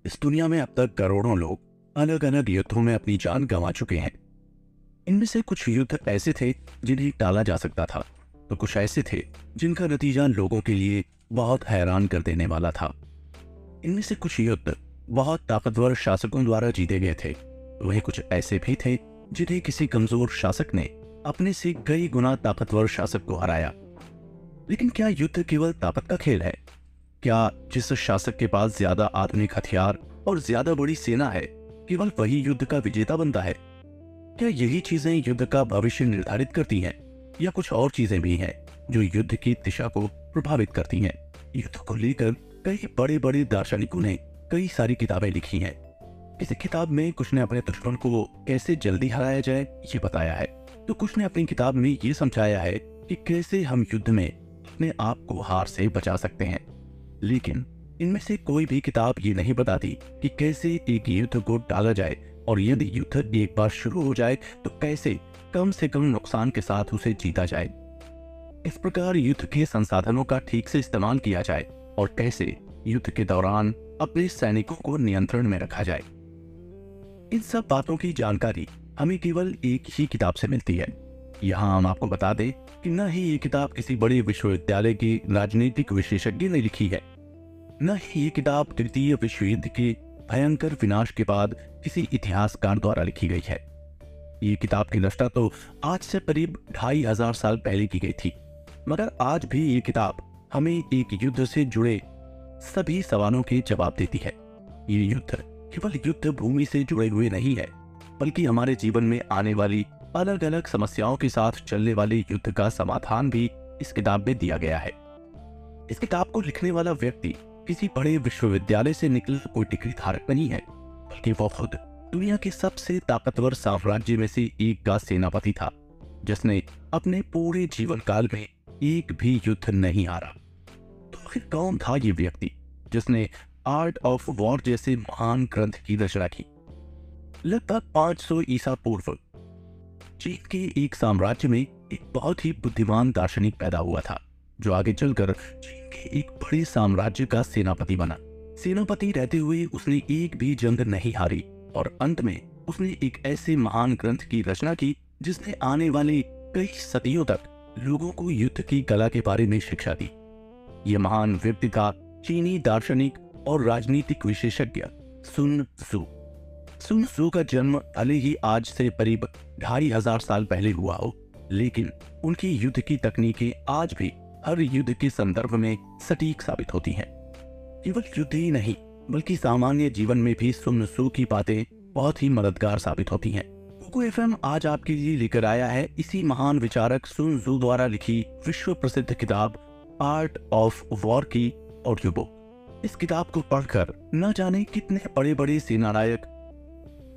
इस दुनिया में अब तक करोड़ों लोग अलग अलग युद्धों में अपनी जान गंवा चुके हैं। इनमें से कुछ युद्ध ऐसे थे जिन्हें टाला जा सकता था, तो कुछ ऐसे थे जिनका नतीजा लोगों के लिए बहुत हैरान कर देने वाला था। इनमें से कुछ युद्ध बहुत ताकतवर शासकों द्वारा जीते गए थे, वहीं कुछ ऐसे भी थे जिन्हें किसी कमजोर शासक ने अपने से कई गुना ताकतवर शासक को हराया। लेकिन क्या युद्ध केवल ताकत का खेल है? क्या जिस शासक के पास ज्यादा आधुनिक हथियार और ज्यादा बड़ी सेना है, केवल वही युद्ध का विजेता बनता है? क्या यही चीजें युद्ध का भविष्य निर्धारित करती हैं, या कुछ और चीजें भी हैं जो युद्ध की दिशा को प्रभावित करती हैं? युद्ध को लेकर कई बड़े बड़े दार्शनिकों ने कई सारी किताबें लिखी हैं। किसी किताब में कुछ ने अपने दुश्मन को कैसे जल्दी हराया जाए ये बताया है, तो कुछ ने अपनी किताब में ये समझाया है कि कैसे हम युद्ध में अपने आप को हार से बचा सकते हैं। लेकिन इनमें से कोई भी किताब ये नहीं बताती कि कैसे एक युद्ध को टाला जाए, और यदि युद्ध एक बार शुरू हो जाए तो कैसे कम से कम नुकसान के साथ उसे जीता जाए। इस प्रकार युद्ध के संसाधनों का ठीक से इस्तेमाल किया जाए और कैसे युद्ध के दौरान अपने सैनिकों को नियंत्रण में रखा जाए। इन सब बातों की जानकारी हमें केवल एक ही किताब से मिलती है। यहाँ हम आपको बता दें कि न ही ये किताब किसी बड़े विश्वविद्यालय के राजनीतिक विशेषज्ञ ने लिखी है, न ही ये किताब तृतीय विश्व युद्ध के भयंकर विनाश के बाद किसी इतिहासकार द्वारा लिखी गई है। ये किताब की रचना तो आज से करीब 2500 साल पहले की गई थी, मगर आज भी ये किताब हमें एक युद्ध से जुड़े सभी सवालों के जवाब देती है। ये युद्ध केवल युद्ध भूमि से जुड़े हुए नहीं है, बल्कि हमारे जीवन में आने वाली अलग अलग समस्याओं के साथ चलने वाले युद्ध का समाधान भी इस किताब में दिया गया है। इस किताब को लिखने वाला व्यक्ति किसी बड़े विश्वविद्यालय से निकला कोई डिग्री धारक नहीं है, बल्कि वो खुद दुनिया के सबसे ताकतवर साम्राज्य में से एक का सेनापति था, जिसने अपने पूरे जीवन काल में एक भी युद्ध नहीं हारा। तो आखिर कौन था ये व्यक्ति जिसने आर्ट ऑफ वॉर जैसे महान ग्रंथ की रचना की? लगभग 500 ईसा पूर्व चीन के एक साम्राज्य में एक बहुत ही बुद्धिमान दार्शनिक पैदा हुआ था, जो आगे चलकर चीन के एक बड़े साम्राज्य का सेनापति बना। सेनापति रहते हुए उसने एक भी जंग नहीं हारी, और अंत में उसने एक ऐसे महान ग्रंथ की रचना की जिसने आने वाले कई सदियों तक लोगों को युद्ध की कला के बारे में शिक्षा दी। यह महान व्यक्ति था चीनी दार्शनिक और राजनीतिक विशेषज्ञ सुन त्सू। सुन त्सू का जन्म भले ही आज से करीब 2500 साल पहले हुआ हो, लेकिन उनकी युद्ध की तकनीकें आज भी हर युद्ध के संदर्भ में सटीक साबित होती हैं। केवल युद्ध ही नहीं, बल्कि सामान्य जीवन में भी सुन त्सू की बातें बहुत ही मददगार साबित होती हैं। कुकू एफएम आज आपके लिए लेकर आया है इसी महान विचारक सुन त्सू द्वारा लिखी विश्व प्रसिद्ध किताब आर्ट ऑफ वॉर की ऑडियो बुक। इस किताब को पढ़कर न जाने कितने बड़े बड़े सेनानायक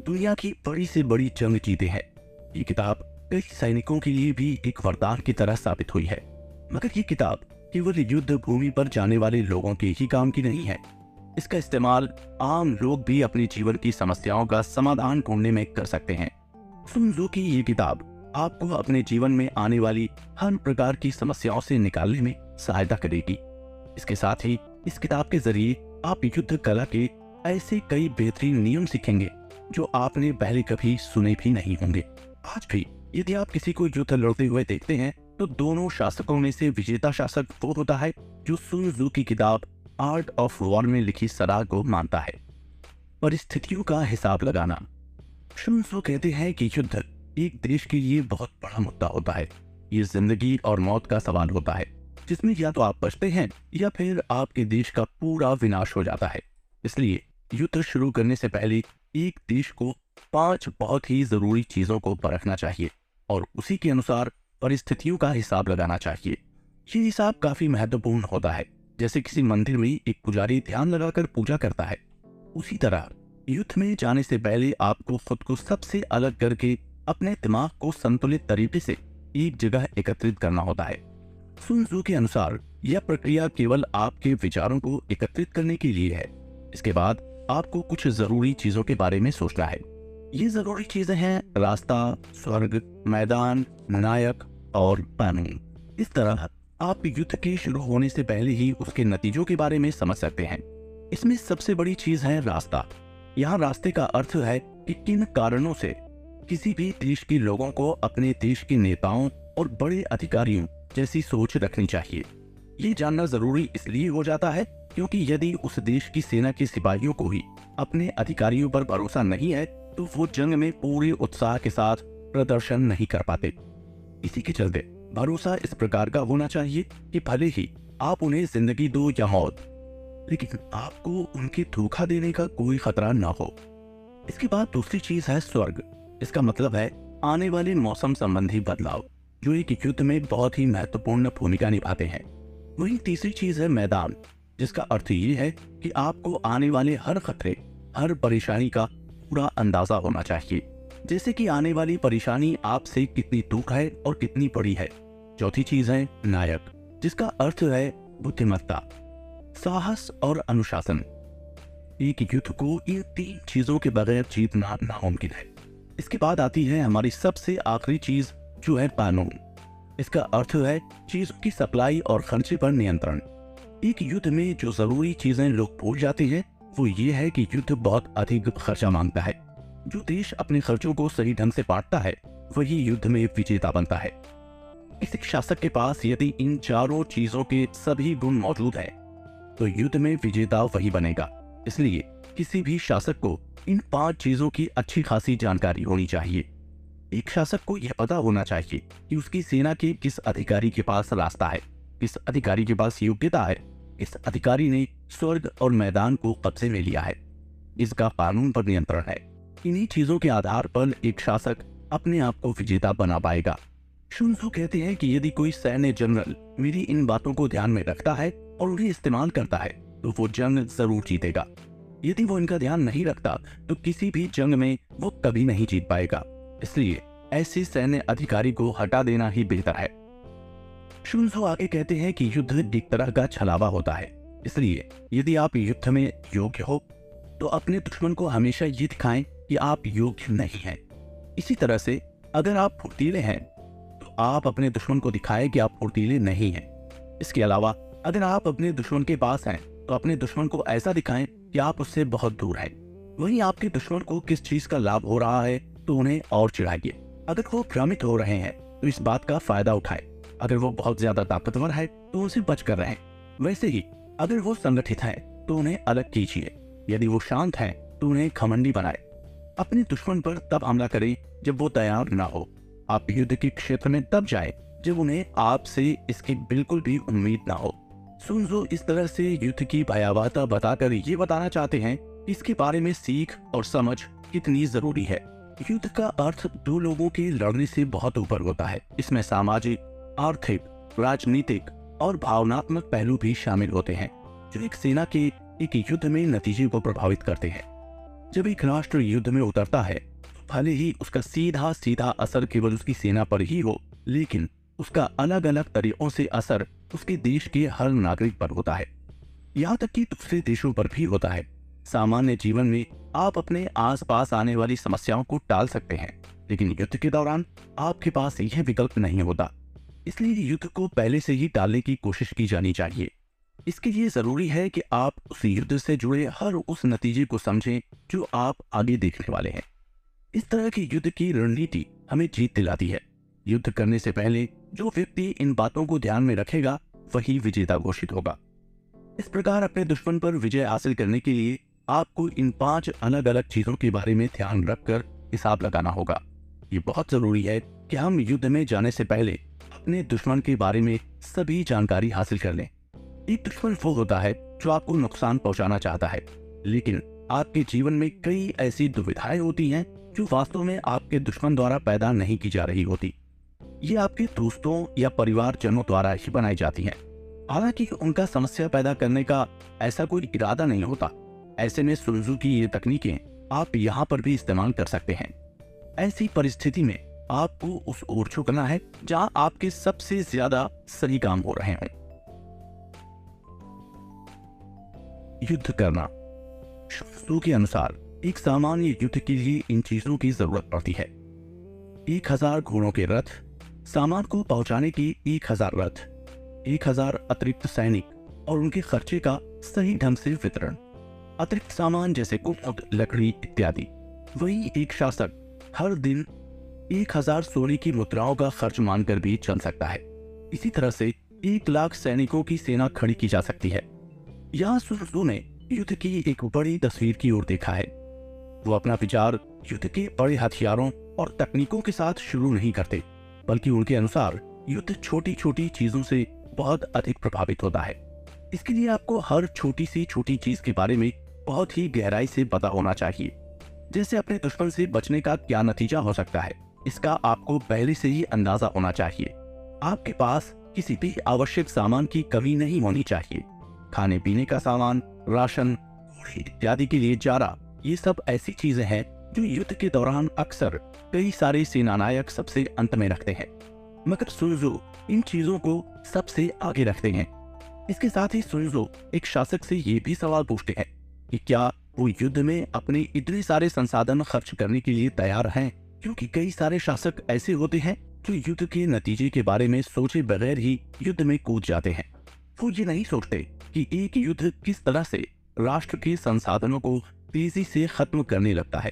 दुनिया की बड़ी से बड़ी जंग जीते हैं। ये किताब कई सैनिकों के लिए भी एक वरदान की तरह साबित हुई है। मगर ये किताब केवल युद्ध भूमि पर जाने वाले लोगों के ही काम की नहीं है। इसका इस्तेमाल आम लोग भी अपने जीवन की समस्याओं का समाधान ढूंढने में कर सकते हैं। सुन त्सू की ये किताब आपको अपने जीवन में आने वाली हर प्रकार की समस्याओं से निकालने में सहायता करेगी। इसके साथ ही इस किताब के जरिए आप युद्ध कला के ऐसे कई बेहतरीन नियम सीखेंगे जो आपने पहले कभी सुने भी नहीं होंगे। आज भी यदि आप किसी को युद्ध लड़ते हुए देखते हैं, तो दोनों शासकों में से विजेता शासक वो होता है जो सुन त्सू की किताब आर्ट ऑफ वॉर में लिखी सलाह को मानता है। परिस्थितियों का हिसाब लगाना। सुन त्सू कहते हैं कि युद्ध एक देश के लिए बहुत बड़ा मुद्दा होता है। ये जिंदगी और मौत का सवाल होता है, जिसमें या तो आप बचते हैं या फिर आपके देश का पूरा विनाश हो जाता है। इसलिए युद्ध शुरू करने से पहले एक देश को 5 बहुत ही जरूरी चीजों को परखना चाहिए और उसी के अनुसार परिस्थितियों का हिसाब लगाना चाहिए। ये हिसाब काफी महत्वपूर्ण होता है। जैसे किसी मंदिर में एक पुजारी ध्यान लगाकर पूजा करता है, उसी तरह युद्ध में जाने से पहले आपको खुद को सबसे अलग करके अपने दिमाग को संतुलित तरीके से एक जगह एकत्रित करना होता है। सुन त्सू के अनुसार यह प्रक्रिया केवल आपके विचारों को एकत्रित करने के लिए है। इसके बाद आपको कुछ जरूरी चीजों के बारे में सोचना है। ये जरूरी चीजें हैं रास्ता, स्वर्ग, मैदान, नायक और कानून। इस तरह आप युद्ध के शुरू होने से पहले ही उसके नतीजों के बारे में समझ सकते हैं। इसमें सबसे बड़ी चीज है रास्ता। यहाँ रास्ते का अर्थ है कि किन कारणों से किसी भी देश के लोगों को अपने देश के नेताओं और बड़े अधिकारियों जैसी सोच रखनी चाहिए। ये जानना जरूरी इसलिए हो जाता है क्योंकि यदि उस देश की सेना के सिपाहियों को ही अपने अधिकारियों पर भरोसा नहीं है तो वो जंग में पूरे उत्साह के साथ प्रदर्शन नहीं कर पाते। इसी के चलते भरोसा इस प्रकार का होना चाहिए कि भले ही आप उन्हें जिंदगी दो या मौत, लेकिन आपको उनके धोखा देने का कोई खतरा ना हो। इसके बाद दूसरी चीज है स्वर्ग। इसका मतलब है आने वाले मौसम संबंधी बदलाव, जो एक युद्ध में बहुत ही महत्वपूर्ण भूमिका निभाते हैं। वहीं तीसरी चीज है मैदान, जिसका अर्थ ये है कि आपको आने वाले हर खतरे, हर परेशानी का पूरा अंदाजा होना चाहिए, जैसे कि आने वाली परेशानी आपसे कितनी दूर है और कितनी बड़ी है। चौथी चीज है नायक, जिसका अर्थ है बुद्धिमत्ता, साहस और अनुशासन। एक युद्ध को इन तीन चीजों के बगैर जीतना नामुमकिन है। इसके बाद आती है हमारी सबसे आखिरी चीज, जो है कानून। इसका अर्थ है चीजों की सप्लाई और खर्चे पर नियंत्रण। एक युद्ध में जो जरूरी चीजें लोग भूल जाते हैं वो ये है कि युद्ध बहुत अधिक खर्चा मांगता है। जो देश अपने खर्चों को सही ढंग से बांटता है वही युद्ध में विजेता बनता है। किसी शासक के पास यदि इन चारों चीजों के सभी गुण मौजूद है तो युद्ध में विजेता वही बनेगा। इसलिए किसी भी शासक को इन 5 चीजों की अच्छी खासी जानकारी होनी चाहिए। एक शासक को यह पता होना चाहिए कि उसकी सेना के किस अधिकारी के पास रास्ता है, किस अधिकारी के पास योग्यता है, किस अधिकारी ने स्वर्ग और मैदान को कब्जे में लिया है, इसका कानून पर नियंत्रण है। इन्हीं चीजों के आधार पर एक शासक अपने आप को विजेता बना पाएगा। sun tzu कहते हैं कि यदि कोई सैन्य जनरल मेरी इन बातों को ध्यान में रखता है और उन्हें इस्तेमाल करता है तो वो जंग जरूर जीतेगा। यदि वो इनका ध्यान नहीं रखता तो किसी भी जंग में वो कभी नहीं जीत पाएगा। इसलिए ऐसे सैन्य अधिकारी को हटा देना ही बेहतर है। sun tzu आगे कहते हैं कि युद्ध एक तरह का छलावा होता है। इसलिए यदि आप युद्ध में योग्य हो तो अपने दुश्मन को हमेशा ये दिखाएं कि आप योग्य नहीं हैं। इसी तरह से अगर आप फुर्तीले हैं तो आप अपने दुश्मन को दिखाएं कि आप फुर्तीले नहीं हैं। इसके अलावा अगर आप अपने दुश्मन के पास हैं तो अपने दुश्मन को ऐसा दिखाएं कि आप उससे बहुत दूर हैं। वहीं आपके दुश्मन को किस चीज का लाभ हो रहा है तो उन्हें और चिढ़ाइए। अगर वो भ्रमित हो रहे हैं तो इस बात का फायदा उठाएं। अगर वो बहुत ज्यादा ताकतवर है तो उनसे बच कर रहें। वैसे ही अगर वो संगठित है तो उन्हें अलग कीजिए। यदि वो शांत है तो उन्हें घमंडी बनाए। अपने दुश्मन पर तब हमला करें जब वो तैयार ना हो। आप युद्ध के क्षेत्र में तब जाए जब उन्हें आपसे इसकी बिल्कुल भी उम्मीद ना हो। sun tzu इस तरह से युद्ध की भयावहता बताकर ये बताना चाहते हैं कि इसके बारे में सीख और समझ कितनी जरूरी है। युद्ध का अर्थ दो लोगों के लड़ने से बहुत ऊपर होता है। इसमें सामाजिक, आर्थिक, राजनीतिक और भावनात्मक पहलू भी शामिल होते हैं जो एक सेना के एक युद्ध में नतीजे को प्रभावित करते हैं। जब एक राष्ट्र युद्ध में उतरता है तो भले ही उसका सीधा सीधा असर केवल उसकी सेना पर ही हो, लेकिन उसका अलग अलग तरीकों से असर उसके देश के हर नागरिक पर होता है, यहाँ तक कि दूसरे देशों पर भी होता है। सामान्य जीवन में आप अपने आसपास आने वाली समस्याओं को टाल सकते हैं, लेकिन युद्ध के दौरान आपके पास यह विकल्प नहीं होता। इसलिए युद्ध को पहले से ही टालने की कोशिश की जानी चाहिए। इसके लिए जरूरी है कि आप उस युद्ध से जुड़े हर उस नतीजे को समझें जो आप आगे देखने वाले हैं। इस तरह की युद्ध की रणनीति हमें जीत दिलाती है। युद्ध करने से पहले जो व्यक्ति इन बातों को ध्यान में रखेगा वही विजेता घोषित होगा। इस प्रकार अपने दुश्मन पर विजय हासिल करने के लिए आपको इन 5 अलग अलग चीजों के बारे में ध्यान रखकर हिसाब लगाना होगा। ये बहुत जरूरी है कि हम युद्ध में जाने से पहले अपने दुश्मन के बारे में सभी जानकारी हासिल कर लें। एक दुश्मन वो होता है जो आपको नुकसान पहुंचाना चाहता है, लेकिन आपके जीवन में कई ऐसी दुविधाएं होती हैं जो वास्तव में आपके दुश्मन द्वारा पैदा नहीं की जा रही होती। ये आपके दोस्तों या परिवारजनों द्वारा ही बनाई जाती हैं। हालांकि उनका समस्या पैदा करने का ऐसा कोई इरादा नहीं होता। ऐसे में sun tzu की ये तकनीकें आप यहाँ पर भी इस्तेमाल कर सकते हैं। ऐसी परिस्थिति में आपको उस ओर झुकना है जहाँ आपके सबसे ज्यादा सही काम हो रहे हों। युद्ध करना। sun tzu के अनुसार एक सामान्य युद्ध के लिए इन चीजों की जरूरत पड़ती है: 1000 घोड़ों के रथ, सामान को पहुंचाने की 1000 रथ, 1000 अतिरिक्त सैनिक और उनके खर्चे का सही ढंग से वितरण। अतिरिक्त सामान जैसे कुम्हार, लकड़ी इत्यादि। वहीं एक शासक हर दिन 1000 सोने की मुद्राओं का खर्च मानकर भी चल सकता है। इसी तरह से 1 लाख सैनिकों की सेना खड़ी की जा सकती है। यहाँ सुन त्जू ने युद्ध की एक बड़ी तस्वीर की ओर देखा है। वो अपना विचार युद्ध के बड़े हथियारों और तकनीकों के साथ शुरू नहीं करते, बल्कि उनके अनुसार युद्ध छोटी छोटी चीजों से बहुत अधिक प्रभावित होता है। इसके लिए आपको हर छोटी से छोटी चीज के बारे में बहुत ही गहराई से पता होना चाहिए। जैसे अपने दुश्मन से बचने का क्या नतीजा हो सकता है, इसका आपको पहले से ही अंदाजा होना चाहिए। आपके पास किसी भी आवश्यक सामान की कमी नहीं होनी चाहिए। खाने पीने का सामान, राशन, घोड़े इत्यादि के लिए चारा, ये सब ऐसी चीजें हैं जो युद्ध के दौरान अक्सर कई सारे सेनानायक सबसे अंत में रखते हैं, मगर सुन त्जू इन चीजों को सबसे आगे रखते हैं। इसके साथ ही सुन त्जू एक शासक से ये भी सवाल पूछते हैं कि क्या वो युद्ध में अपने इतने सारे संसाधन खर्च करने के लिए तैयार हैं, क्योंकि कई सारे शासक ऐसे होते हैं जो युद्ध के नतीजे के बारे में सोचे बगैर ही युद्ध में कूद जाते हैं। वो ये नहीं सोचते कि एक युद्ध किस तरह से राष्ट्र के संसाधनों को तेजी से खत्म करने लगता है।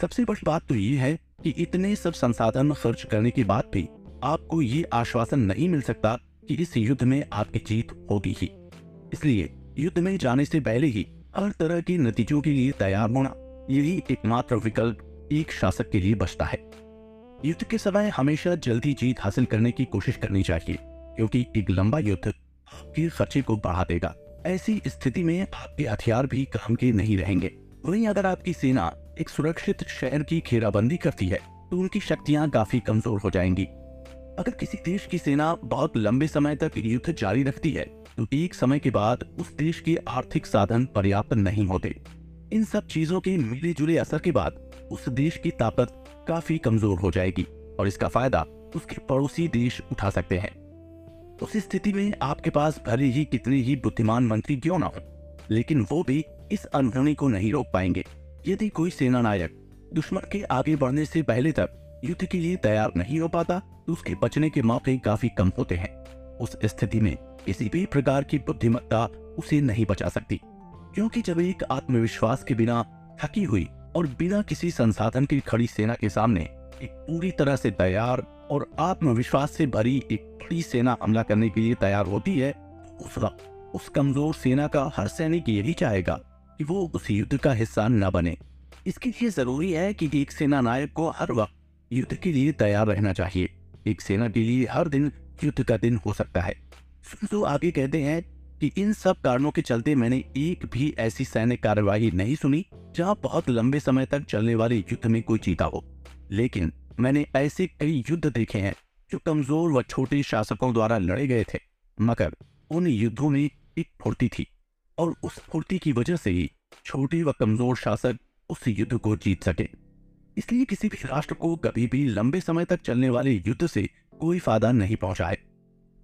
सबसे बड़ी बात तो ये है कि इतने सब संसाधन खर्च करने के बाद भी आपको ये आश्वासन नहीं मिल सकता कि इस युद्ध में आपकी जीत होगी ही। इसलिए युद्ध में जाने से पहले ही हर तरह के नतीजों के लिए तैयार होना, यही एकमात्र विकल्प एक शासक के लिए बचता है। युद्ध के समय हमेशा जल्दी जीत हासिल करने की कोशिश करनी चाहिए, क्योंकि एक लंबा युद्ध आपके खर्चे को बढ़ा देगा। ऐसी स्थिति में आपके हथियार भी काम के नहीं रहेंगे। वहीं अगर आपकी सेना एक सुरक्षित शहर की घेराबंदी करती है तो उनकी शक्तियां काफी कमजोर हो जाएंगी। अगर किसी देश की सेना बहुत लंबे समय तक युद्ध जारी रखती है तो एक समय के बाद उस देश के आर्थिक साधन पर्याप्त नहीं होते। इन सब चीजों के मिले जुले असर के बाद उस देश की ताकत काफी कमजोर हो जाएगी और इसका फायदा उसके पड़ोसी देश उठा सकते हैं। उस स्थिति में आपके पास भले ही कितने ही बुद्धिमान मंत्री क्यों ना हो, लेकिन वो भी इस अनहोनी को नहीं रोक पाएंगे। यदि कोई सेना नायक दुश्मन के आगे बढ़ने से पहले तक युद्ध के लिए तैयार नहीं हो पाता तो उसके बचने के मौके काफी कम होते हैं। उस स्थिति में किसी भी प्रकार की बुद्धिमत्ता उसे नहीं बचा सकती, क्योंकि जब एक आत्मविश्वास के बिना थकी हुई और बिना किसी संसाधन की खड़ी सेना के सामने एक पूरी तरह से तैयार और आत्मविश्वास से भरी एक बड़ी सेना हमला करने के लिए तैयार होती है, उस वक्त उस कमजोर सेना का हर सैनिक यही चाहेगा कि वो उस युद्ध का हिस्सा न बने। इसके लिए जरूरी है कि एक सेना नायक को हर वक्त युद्ध के लिए तैयार रहना चाहिए। एक सेना के लिए हर दिन युद्ध का दिन हो सकता है। सुन त्जू आगे कहते हैं कि इन सब कारणों के चलते मैंने एक भी ऐसी सैनिक कार्यवाही नहीं सुनी जहां बहुत लंबे समय तक चलने वाले युद्ध में कोई जीता हो, लेकिन मैंने ऐसे कई युद्ध देखे हैं जो कमजोर व छोटे शासकों द्वारा लड़े गए थे, मगर उन युद्धों में एक फुर्ती थी और उस फुर्ती की वजह से ही छोटे व कमजोर शासक उस युद्ध को जीत सके। इसलिए किसी भी राष्ट्र को कभी भी लंबे समय तक चलने वाले युद्ध से कोई फायदा नहीं पहुंचा है।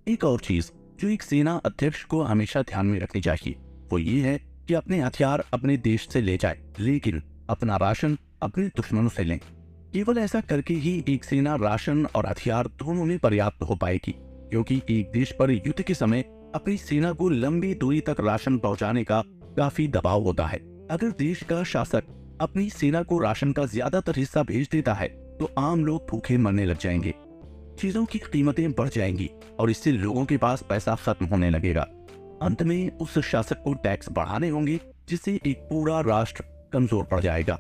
एक और चीज जो एक सेना अध्यक्ष को हमेशा ध्यान में रखनी चाहिए वो ये है कि अपने हथियार अपने देश से ले जाए, लेकिन अपना राशन अपने दुश्मनों से लें। केवल ऐसा करके ही एक सेना राशन और हथियार दोनों में पर्याप्त हो पाएगी, क्योंकि एक देश पर युद्ध के समय अपनी सेना को लंबी दूरी तक राशन पहुंचाने का काफी दबाव होता है। अगर देश का शासक अपनी सेना को राशन का ज्यादातर हिस्सा भेज देता है तो आम लोग भूखे मरने लग जाएंगे, चीजों की कीमतें बढ़ जाएंगी और इससे लोगों के पास पैसा खत्म होने लगेगा। अंत में उस शासक को टैक्स बढ़ाने होंगे, जिससे एक पूरा राष्ट्र कमजोर पड़ जाएगा।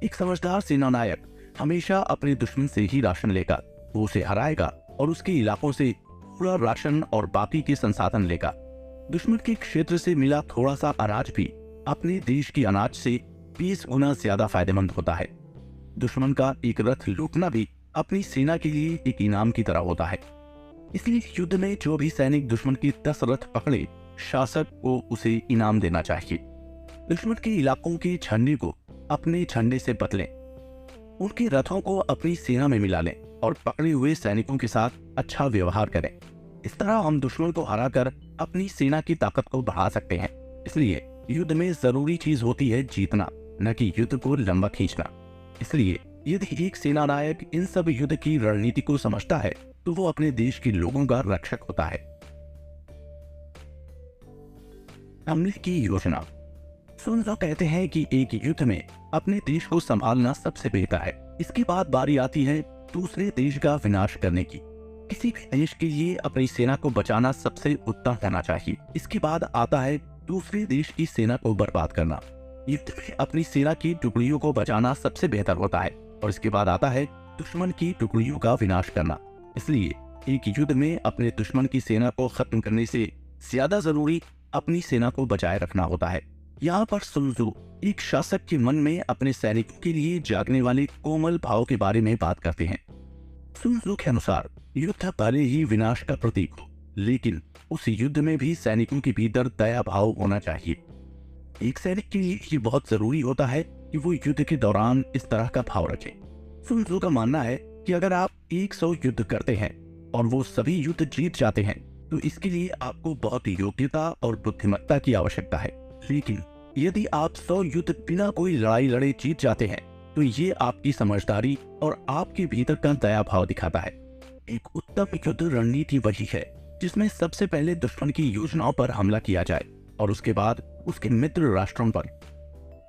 एक समझदार सेना नायक हमेशा अपने दुश्मन से ही राशन लेगा, वो उसे हराएगा और उसके इलाकों से पूरा राशन और बाकी के संसाधन लेगा। दुश्मन के क्षेत्र से मिला थोड़ा सा अनाज भी अपने देश के अनाज से 20 गुना ज्यादा फायदेमंद होता है। दुश्मन का एक रथ लूटना भी अपनी सेना के लिए एक इनाम की तरह होता है। इसलिए युद्ध में जो भी सैनिक दुश्मन की 10 रथ पकड़े, शासक को उसे इनाम देना चाहिए। दुश्मन के इलाकों के झंडे को अपने झंडे से बदलें, उनके रथों को अपनी सेना में मिला लें और पकड़े हुए सैनिकों के साथ अच्छा व्यवहार करें। इस तरह हम दुश्मन को हराकर अपनी सेना की ताकत को बढ़ा सकते हैं। इसलिए युद्ध में जरूरी चीज होती है जीतना, न कि युद्ध को लंबा खींचना। इसलिए यदि एक सेना नायक इन सब युद्ध की रणनीति को समझता है तो वो अपने देश के लोगों का रक्षक होता है। हमले की योजना। सुन त्सू कहते हैं कि एक युद्ध में अपने देश को संभालना सबसे बेहतर है। इसके बाद बारी आती है दूसरे देश का विनाश करने की। किसी भी देश के लिए अपनी सेना को बचाना सबसे उत्तम होना चाहिए। इसके बाद आता है दूसरे देश की सेना को बर्बाद करना। युद्ध में अपनी सेना की टुकड़ियों को बचाना सबसे बेहतर होता है और इसके बाद आता है दुश्मन की टुकड़ियों का विनाश करना। इसलिए एक युद्ध में अपने दुश्मन की सेना को खत्म करने से ज्यादा जरूरी अपनी सेना को बचाए रखना होता है। यहाँ पर सुन त्सू एक शासक के मन में अपने सैनिकों के लिए जागने वाले कोमल भाव के बारे में बात करते हैं। सुन त्सू के अनुसार युद्ध भले ही विनाश का प्रतीक हो, लेकिन उस युद्ध में भी सैनिकों के भीतर दया भाव होना चाहिए। एक सैनिक के लिए ये बहुत जरूरी होता है कि वो युद्ध के दौरान इस तरह का भाव रखे। सुन त्सू का मानना है कि अगर आप 100 युद्ध करते हैं और वो सभी युद्ध जीत जाते हैं तो इसके लिए आपको बहुत योग्यता और बुद्धिमत्ता की आवश्यकता है। लेकिन यदि आप 100 युद्ध बिना कोई लड़ाई लड़े जीत जाते हैं तो ये आपकी समझदारी और आपके भीतर का दया भाव दिखाता है। एक उत्तम युद्ध रणनीति वही है जिसमें सबसे पहले दुश्मन की योजनाओं पर हमला किया जाए और उसके बाद उसके मित्र राष्ट्रों पर।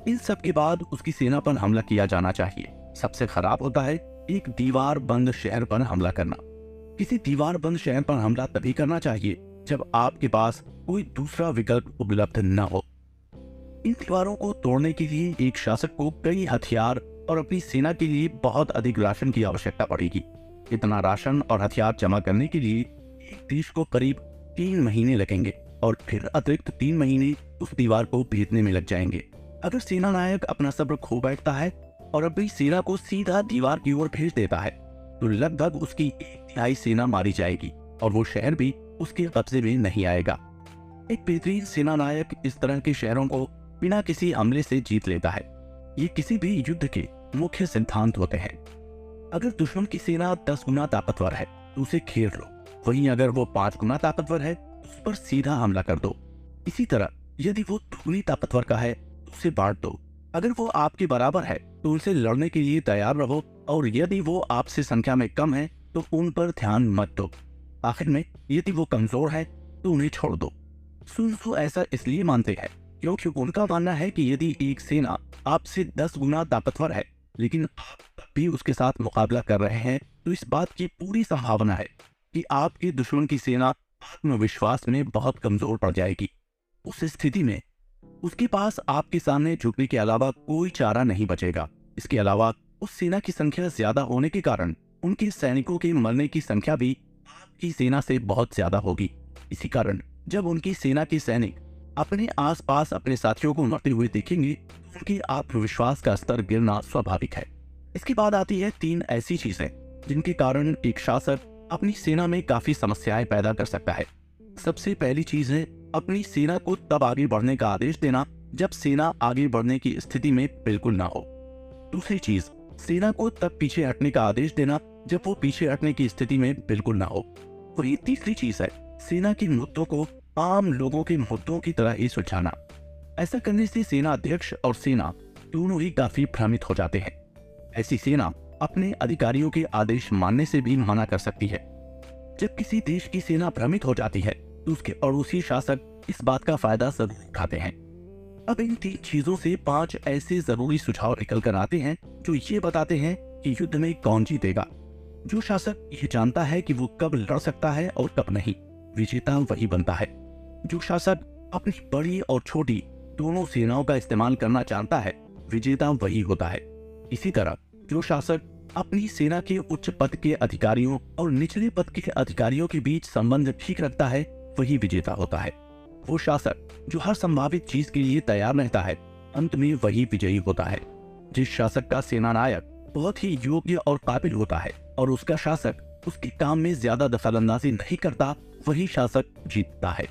इन सब के बाद उसकी सेना पर हमला किया जाना चाहिए। सबसे खराब होता है एक दीवार बंद शहर पर हमला करना। किसी दीवार बंद शहर पर हमला तभी करना चाहिए जब आपके पास कोई दूसरा विकल्प उपलब्ध न हो। इन दीवारों को तोड़ने के लिए एक शासक को कई हथियार और अपनी सेना के लिए बहुत अधिक राशन की आवश्यकता पड़ेगी। इतना राशन और हथियार जमा करने के लिए एक देश को करीब 3 महीने लगेंगे और फिर अतिरिक्त 3 महीने उस दीवार को भेदने में लग जाएंगे। अगर सेना नायक अपना सब्र खो बैठता है और अपनी सेना को सीधा दीवार की ओर भेज देता है तो लगभग उसकी 1/3 सेना मारी जाएगी और वो शहर भी उसके कब्जे में नहीं आएगा। एक बेहतरीन सेना नायक इस तरह के शहरों को बिना किसी हमले से जीत लेता है। ये किसी भी युद्ध के मुख्य सिद्धांत होते हैं। अगर दुश्मन की सेना 10 गुना ताकतवर है तो उसे घेर लो, वहीं अगर वो 5 गुना ताकतवर है तो उस पर सीधा हमला कर दो। इसी तरह यदि वो दुगनी ताकतवर का है तो उसे बांट दो। अगर वो आपके बराबर है तो उनसे लड़ने के लिए तैयार रहो और यदि वो आपसे संख्या में कम है तो उन पर ध्यान मत दो। आखिर में यदि वो कमजोर है तो उन्हें छोड़ दो। सुन त्सू ऐसा इसलिए मानते हैं क्योंकि उनका मानना है कि यदि एक सेना आपसे 10 गुना ताकतवर है लेकिन आप भी उसके साथ मुकाबला कर रहे हैं तो इस बात की पूरी संभावना है कि आपके दुश्मन की सेना आत्मविश्वास में बहुत कमजोर पड़ जाएगी। उस स्थिति में उसके पास आपके सामने झुकने के अलावा कोई चारा नहीं बचेगा। इसके अलावा उस सेना की संख्या ज्यादा होने के कारण उनके सैनिकों के मरने की संख्या भी आपकी सेना से बहुत ज्यादा होगी। इसी कारण जब उनकी सेना के सैनिक अपने आसपास अपने साथियों को मरते हुए देखेंगे तो उनके आत्मविश्वास का स्तर गिरना स्वाभाविक है। इसके बाद आती है 3 ऐसी चीजें जिनके कारण एक शासक अपनी सेना में काफी समस्याएं पैदा कर सकता है। सबसे पहली चीज है अपनी सेना को तब आगे बढ़ने का आदेश देना जब सेना आगे बढ़ने की स्थिति में बिल्कुल ना हो। दूसरी चीज, सेना को तब पीछे हटने का आदेश देना जब वो पीछे हटने की स्थिति में बिल्कुल ना हो। वही तीसरी चीज है सेना के मुद्दों को आम लोगों के मुद्दों की तरह ही सुलझाना। ऐसा करने से सेना अध्यक्ष और सेना दोनों ही काफी भ्रमित हो जाते हैं। ऐसी सेना अपने अधिकारियों के आदेश मानने से भी मना कर सकती है। जब किसी देश की सेना भ्रमित हो जाती है तो उसके पड़ोसी शासक इस बात का फायदा जरूर उठाते हैं। अब इन 3 चीजों से 5 ऐसे जरूरी सुझाव निकल कर आते हैं जो ये बताते हैं कि युद्ध में कौन जीतेगा। जो शासक ये जानता है कि वो कब लड़ सकता है और कब नहीं, विजेता वही बनता है। जो शासक अपनी बड़ी और छोटी दोनों सेनाओं का इस्तेमाल करना जानता है, विजेता वही होता है। इसी तरह जो शासक अपनी सेना के उच्च पद के अधिकारियों और निचले पद के अधिकारियों के बीच संबंध ठीक रखता है, वही विजेता होता है। वो शासक जो हर संभावित चीज के लिए तैयार रहता है, अंत में वही विजयी होता है। जिस शासक का सेना नायक बहुत ही योग्य और काबिल होता है और उसका शासक उसके काम में ज्यादा दखलंदाजी नहीं करता, वही शासक जीतता है।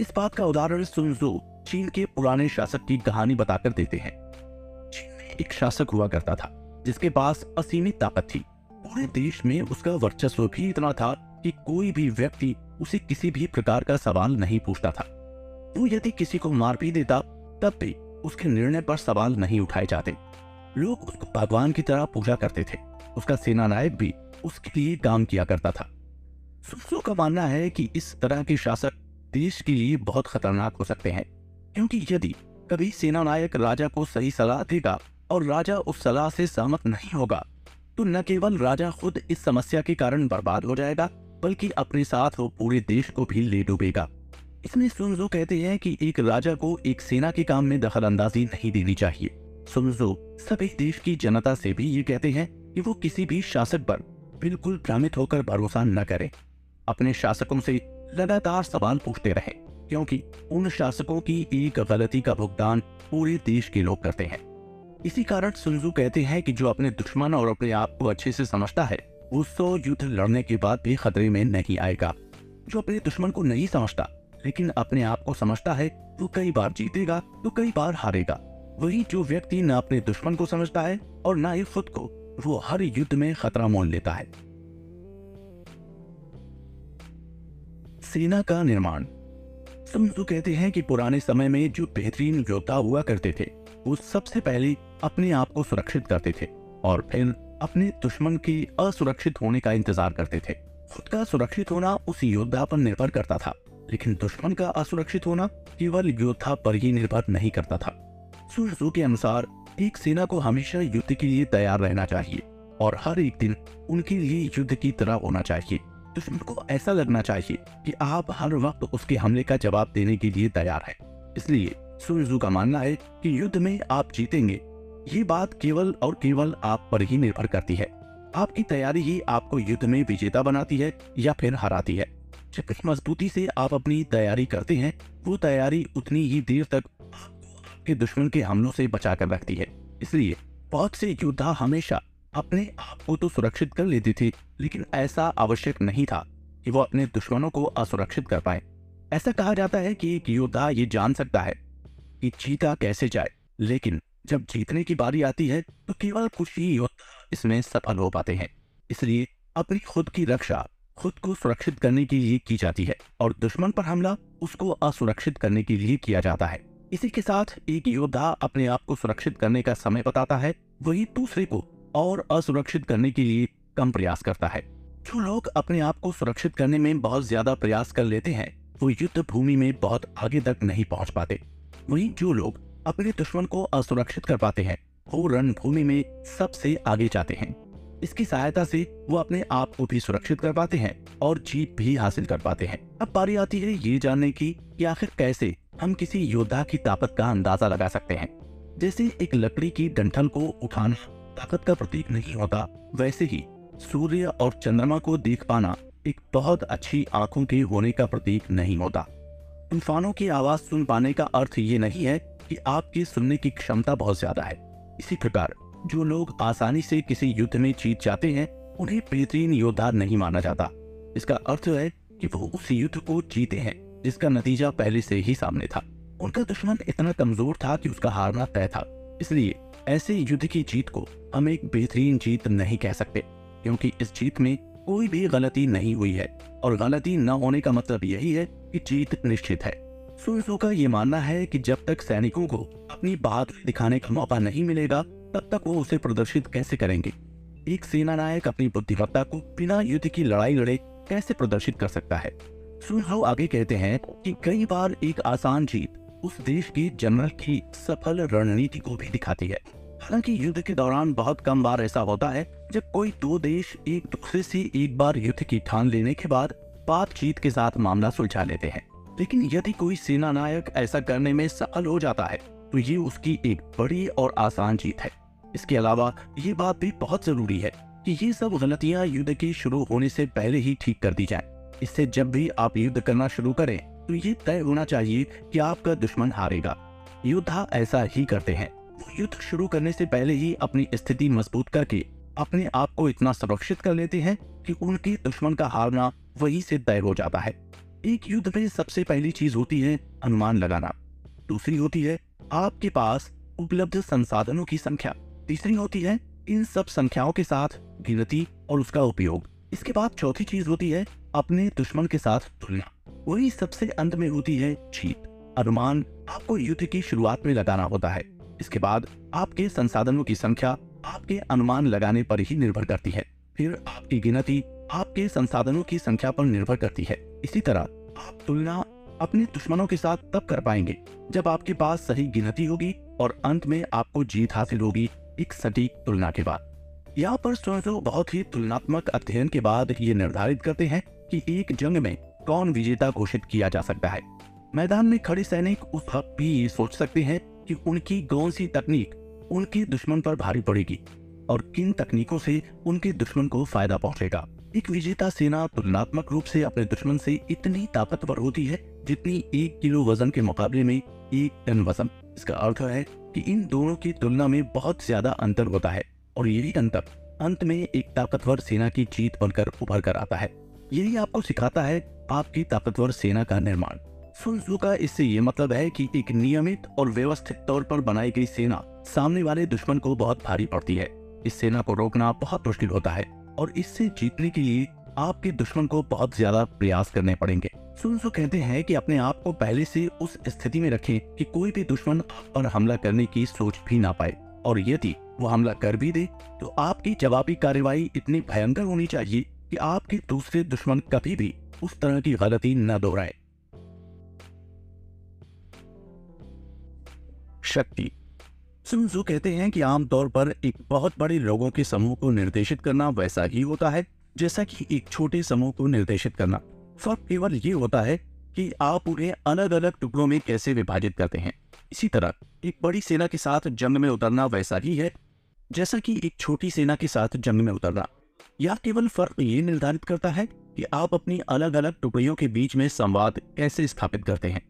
इस बात का उदाहरण सुन त्सू चीन के पुराने शासक की कहानी बताकर देते हैं। चीन में एक शासक हुआ करता था जिसके पास असीमित ताकत थी। पूरे देश में उसका वर्चस्व भी इतना था कि कोई भी व्यक्ति उसे किसी भी प्रकार का सवाल नहीं पूछता था। वो यदि किसी को मार भी देता तब भी उसके निर्णय पर सवाल नहीं उठाए जाते। लोग उसको भगवान की तरह पूजा करते थे। उसका सेना नायक भी उसके लिए काम किया करता था। सुन त्सू का मानना है कि इस तरह के शासक देश के लिए बहुत खतरनाक हो सकते हैं, क्योंकि यदि कभी सेनानायक राजा को सही सलाह देगा और राजा उस सलाह से सहमत नहीं होगा, तो न केवल राजा खुद इस समस्या के कारण बर्बाद हो जाएगा, बल्कि अपने साथ वो पूरे देश को भी ले डूबेगा। इसमें सुन त्जू कहते हैं कि एक राजा को एक सेना के काम में दखल अंदाजी नहीं देनी चाहिए। सुन त्जू सभी देश की जनता से भी ये कहते हैं कि वो किसी भी शासक पर बिल्कुल भ्रमित होकर भरोसा न करें। अपने शासकों से लगातार सवाल पूछते रहें, क्योंकि उन शासकों की एक गलती का भुगतान पूरे देश के लोग करते हैं। इसी कारण सुन त्जू कहते हैं कि जो अपने दुश्मन और अपने आप को अच्छे से समझता है, वो 100 युद्ध लड़ने के बाद भी खतरे में नहीं आएगा। जो अपने दुश्मन को नहीं समझता लेकिन अपने आप को समझता है, वो कई बार जीतेगा तो कई बार हारेगा। वही जो व्यक्ति न अपने दुश्मन को समझता है और न ही खुद को, वो हर युद्ध में खतरा मोल लेता है। सेना का निर्माण। सुन त्जू कहते हैं कि पुराने समय में जो बेहतरीन योद्धा हुआ करते थे, वो सबसे पहले अपने आप को सुरक्षित करते थे और फिर अपने दुश्मन के असुरक्षित होने का इंतजार करते थे। खुद का सुरक्षित होना उस योद्धा पर निर्भर करता था, लेकिन दुश्मन का असुरक्षित होना केवल योद्धा पर ही निर्भर नहीं करता था। सुन त्जू के अनुसार एक सेना को हमेशा युद्ध के लिए तैयार रहना चाहिए और हर एक दिन उनके लिए युद्ध की तरह होना चाहिए। दुश्मन को ऐसा लगना चाहिए कि आप हर वक्त उसके हमले का जवाब देने के लिए तैयार हैं। इसलिए सुन त्जू का मानना है कि युद्ध में आप जीतेंगे, ये बात केवल और केवल आप पर ही निर्भर करती है। आपकी तैयारी ही आपको युद्ध में विजेता बनाती है या फिर हराती है। जितनी मजबूती से आप अपनी तैयारी करते हैं, वो तैयारी उतनी ही देर तक आपको आपके दुश्मन के हमलों से बचा कर रखती है। इसलिए बहुत से योद्धा हमेशा अपने आप को तो सुरक्षित कर लेते थे, लेकिन ऐसा आवश्यक नहीं था कि वो अपने दुश्मनों को असुरक्षित कर पाए। ऐसा कहा जाता है कि एक योद्धा ये जान सकता है कि जीता कैसे जाए, लेकिन जब जीतने की बारी आती है तो केवल कुछ ही योद्धा इसमें सफल हो पाते हैं। इसलिए अपनी खुद की रक्षा खुद को सुरक्षित करने के लिए की जाती है और दुश्मन पर हमला उसको असुरक्षित करने के लिए किया जाता है। इसी के साथ एक योद्धा अपने आप को सुरक्षित करने का समय बताता है, वही दूसरे को और असुरक्षित करने के लिए कम प्रयास करता है। जो लोग अपने आप को सुरक्षित करने में बहुत ज्यादा प्रयास कर लेते हैं, वो युद्ध भूमि में बहुत आगे तक नहीं पहुंच पाते। वहीं जो लोग अपने दुश्मन को असुरक्षित कर पाते हैं, वो रणभूमि में सबसे आगे जाते हैं। इसकी सहायता से वो अपने आप को भी सुरक्षित कर पाते हैं और जीत भी हासिल कर पाते हैं। अब बारी आती है ये जानने की कि आखिर कैसे हम किसी योद्धा की ताकत का अंदाजा लगा सकते हैं। जैसे एक लकड़ी की डंठल को उठाना ताकत का प्रतीक नहीं होता, वैसे ही सूर्य और चंद्रमा को देख पाना एक बहुत अच्छी आंखों के होने का प्रतीक नहीं होता। तूफानों की आवाज सुन पाने का अर्थ ये नहीं है कि आपकी सुनने की क्षमता बहुत ज्यादा है। इसी प्रकार जो लोग आसानी से किसी युद्ध में जीत जाते हैं, उन्हें बेहतरीन योद्धा नहीं माना जाता। इसका अर्थ है कि वो उस युद्ध को जीते हैं जिसका नतीजा पहले से ही सामने था। उनका दुश्मन इतना कमजोर था कि उसका हारना तय था। इसलिए ऐसे युद्ध की जीत को हम एक बेहतरीन जीत नहीं कह सकते, क्योंकि इस जीत में कोई भी गलती नहीं हुई है और गलती न होने का मतलब यही है कि जीत निश्चित है। सुन त्जू का ये मानना है कि जब तक सैनिकों को अपनी बहादुरी दिखाने का मौका नहीं मिलेगा, तब तक वो उसे प्रदर्शित कैसे करेंगे। एक सेनानायक अपनी बुद्धिमत्ता को बिना युद्ध की लड़ाई लड़े कैसे प्रदर्शित कर सकता है। सुन त्जू आगे कहते हैं कि कई बार एक आसान जीत उस देश के जनरल की सफल रणनीति को भी दिखाती है। हालांकि युद्ध के दौरान बहुत कम बार ऐसा होता है जब कोई दो देश एक दूसरे से एक बार युद्ध की ठान लेने के बाद बातचीत के साथ मामला सुलझा लेते हैं। लेकिन यदि कोई सेना नायक ऐसा करने में सफल हो जाता है तो ये उसकी एक बड़ी और आसान जीत है। इसके अलावा ये बात भी बहुत जरूरी है कि ये सब गलतियां युद्ध के शुरू होने से पहले ही ठीक कर दी जाएं। इससे जब भी आप युद्ध करना शुरू करें तो ये तय होना चाहिए कि आपका दुश्मन हारेगा। योद्धा ऐसा ही करते हैं। वो युद्ध शुरू करने से पहले ही अपनी स्थिति मजबूत करके अपने आप को इतना सुरक्षित कर लेते हैं कि उनके दुश्मन का हारना वहीं से तय हो जाता है। एक युद्ध में सबसे पहली चीज होती है अनुमान लगाना, दूसरी होती है आपके पास उपलब्ध संसाधनों की संख्या, तीसरी होती है इन सब संख्याओं के साथ गिनती और उसका उपयोग। इसके बाद चौथी चीज होती है अपने दुश्मन के साथ तुलना। वही सबसे अंत में होती है जीत। अनुमान आपको युद्ध की शुरुआत में लगाना होता है। इसके बाद आपके संसाधनों की संख्या आपके अनुमान लगाने पर ही निर्भर करती है। फिर आपकी गिनती आपके संसाधनों की संख्या पर निर्भर करती है। इसी तरह आप तुलना अपने दुश्मनों के साथ तब कर पाएंगे जब आपके पास सही गिनती होगी और अंत में आपको जीत हासिल होगी एक सटीक तुलना के बाद। यहाँ पर सोजो बहुत ही तुलनात्मक अध्ययन के बाद ये निर्धारित करते हैं कि एक जंग में कौन विजेता घोषित किया जा सकता है। मैदान में खड़े सैनिक उस वक्त भी ये सोच सकते हैं कि उनकी कौन सी तकनीक उनके दुश्मन पर भारी पड़ेगी और किन तकनीकों से उनके दुश्मन को फायदा पहुंचेगा। एक विजेता सेना तुलनात्मक रूप से अपने दुश्मन से इतनी ताकतवर होती है जितनी 1 किलो वजन के मुकाबले में 1 टन वजन। इसका अर्थ है कि इन दोनों की तुलना में बहुत ज्यादा अंतर होता है और यही अंतर अंत में एक ताकतवर सेना की जीत बनकर उभर कर आता है। यही आपको सिखाता है आपकी ताकतवर सेना का निर्माण। सुन त्सू का इससे ये मतलब है कि एक नियमित और व्यवस्थित तौर पर बनाई गई सेना सामने वाले दुश्मन को बहुत भारी पड़ती है। इस सेना को रोकना बहुत मुश्किल होता है और इससे जीतने के लिए आपके दुश्मन को बहुत ज्यादा प्रयास करने पड़ेंगे। सुन त्सू कहते हैं कि अपने आप को पहले से उस स्थिति में रखें कि कोई भी दुश्मन आप पर हमला करने की सोच भी ना पाए, और यदि वो हमला कर भी दे तो आपकी जवाबी कार्रवाई इतनी भयंकर होनी चाहिए कि आपके दूसरे दुश्मन कभी भी उस तरह की गलती न दोहराए। शक्ति। सुन त्सू कहते हैं कि आमतौर पर एक बहुत बड़े लोगों के समूह को निर्देशित करना वैसा ही होता है जैसा कि एक छोटे समूह को निर्देशित करना। फर्क केवल ये होता है कि आप उन्हें अलग अलग टुकड़ों में कैसे विभाजित करते हैं। इसी तरह एक बड़ी सेना के साथ जंग में उतरना वैसा ही है जैसा कि एक छोटी सेना के साथ जंग में उतरना। यह केवल फर्क ये निर्धारित करता है कि आप अपनी अलग अलग टुकड़ियों के बीच में संवाद कैसे स्थापित करते हैं।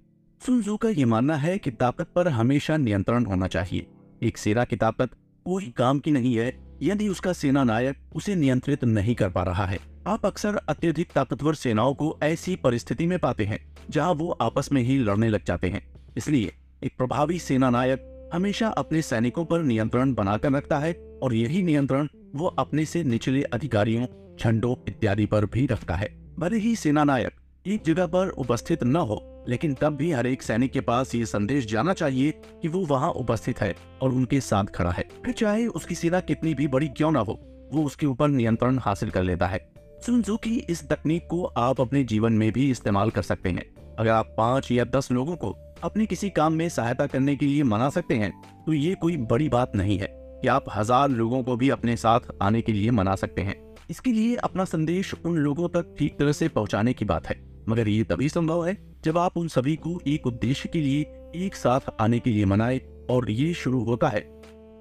सुन त्सू का ये मानना है कि ताकत पर हमेशा नियंत्रण होना चाहिए। एक सेना की ताकत कोई काम की नहीं है यदि उसका सेना नायक उसे नियंत्रित नहीं कर पा रहा है। आप अक्सर अत्यधिक ताकतवर सेनाओं को ऐसी परिस्थिति में पाते हैं जहां वो आपस में ही लड़ने लग जाते हैं। इसलिए एक प्रभावी सेना नायक हमेशा अपने सैनिकों पर नियंत्रण बनाकर रखता है और यही नियंत्रण वो अपने से निचले अधिकारियों, झंडों इत्यादि पर भी रखता है। भले ही सेना नायक एक जगह पर उपस्थित न हो, लेकिन तब भी हर एक सैनिक के पास ये संदेश जाना चाहिए कि वो वहाँ उपस्थित है और उनके साथ खड़ा है। फिर चाहे उसकी सेना कितनी भी बड़ी क्यों ना हो, वो उसके ऊपर नियंत्रण हासिल कर लेता है। सुन त्सू की इस तकनीक को आप अपने जीवन में भी इस्तेमाल कर सकते हैं। अगर आप 5 या 10 लोगों को अपने किसी काम में सहायता करने के लिए मना सकते हैं तो ये कोई बड़ी बात नहीं है कि आप 1000 लोगों को भी अपने साथ आने के लिए मना सकते हैं। इसके लिए अपना संदेश उन लोगों तक ठीक तरह से पहुंचाने की बात है, मगर ये तभी संभव है जब आप उन सभी को एक उद्देश्य के लिए एक साथ आने के लिए मनाए, और ये शुरू होता है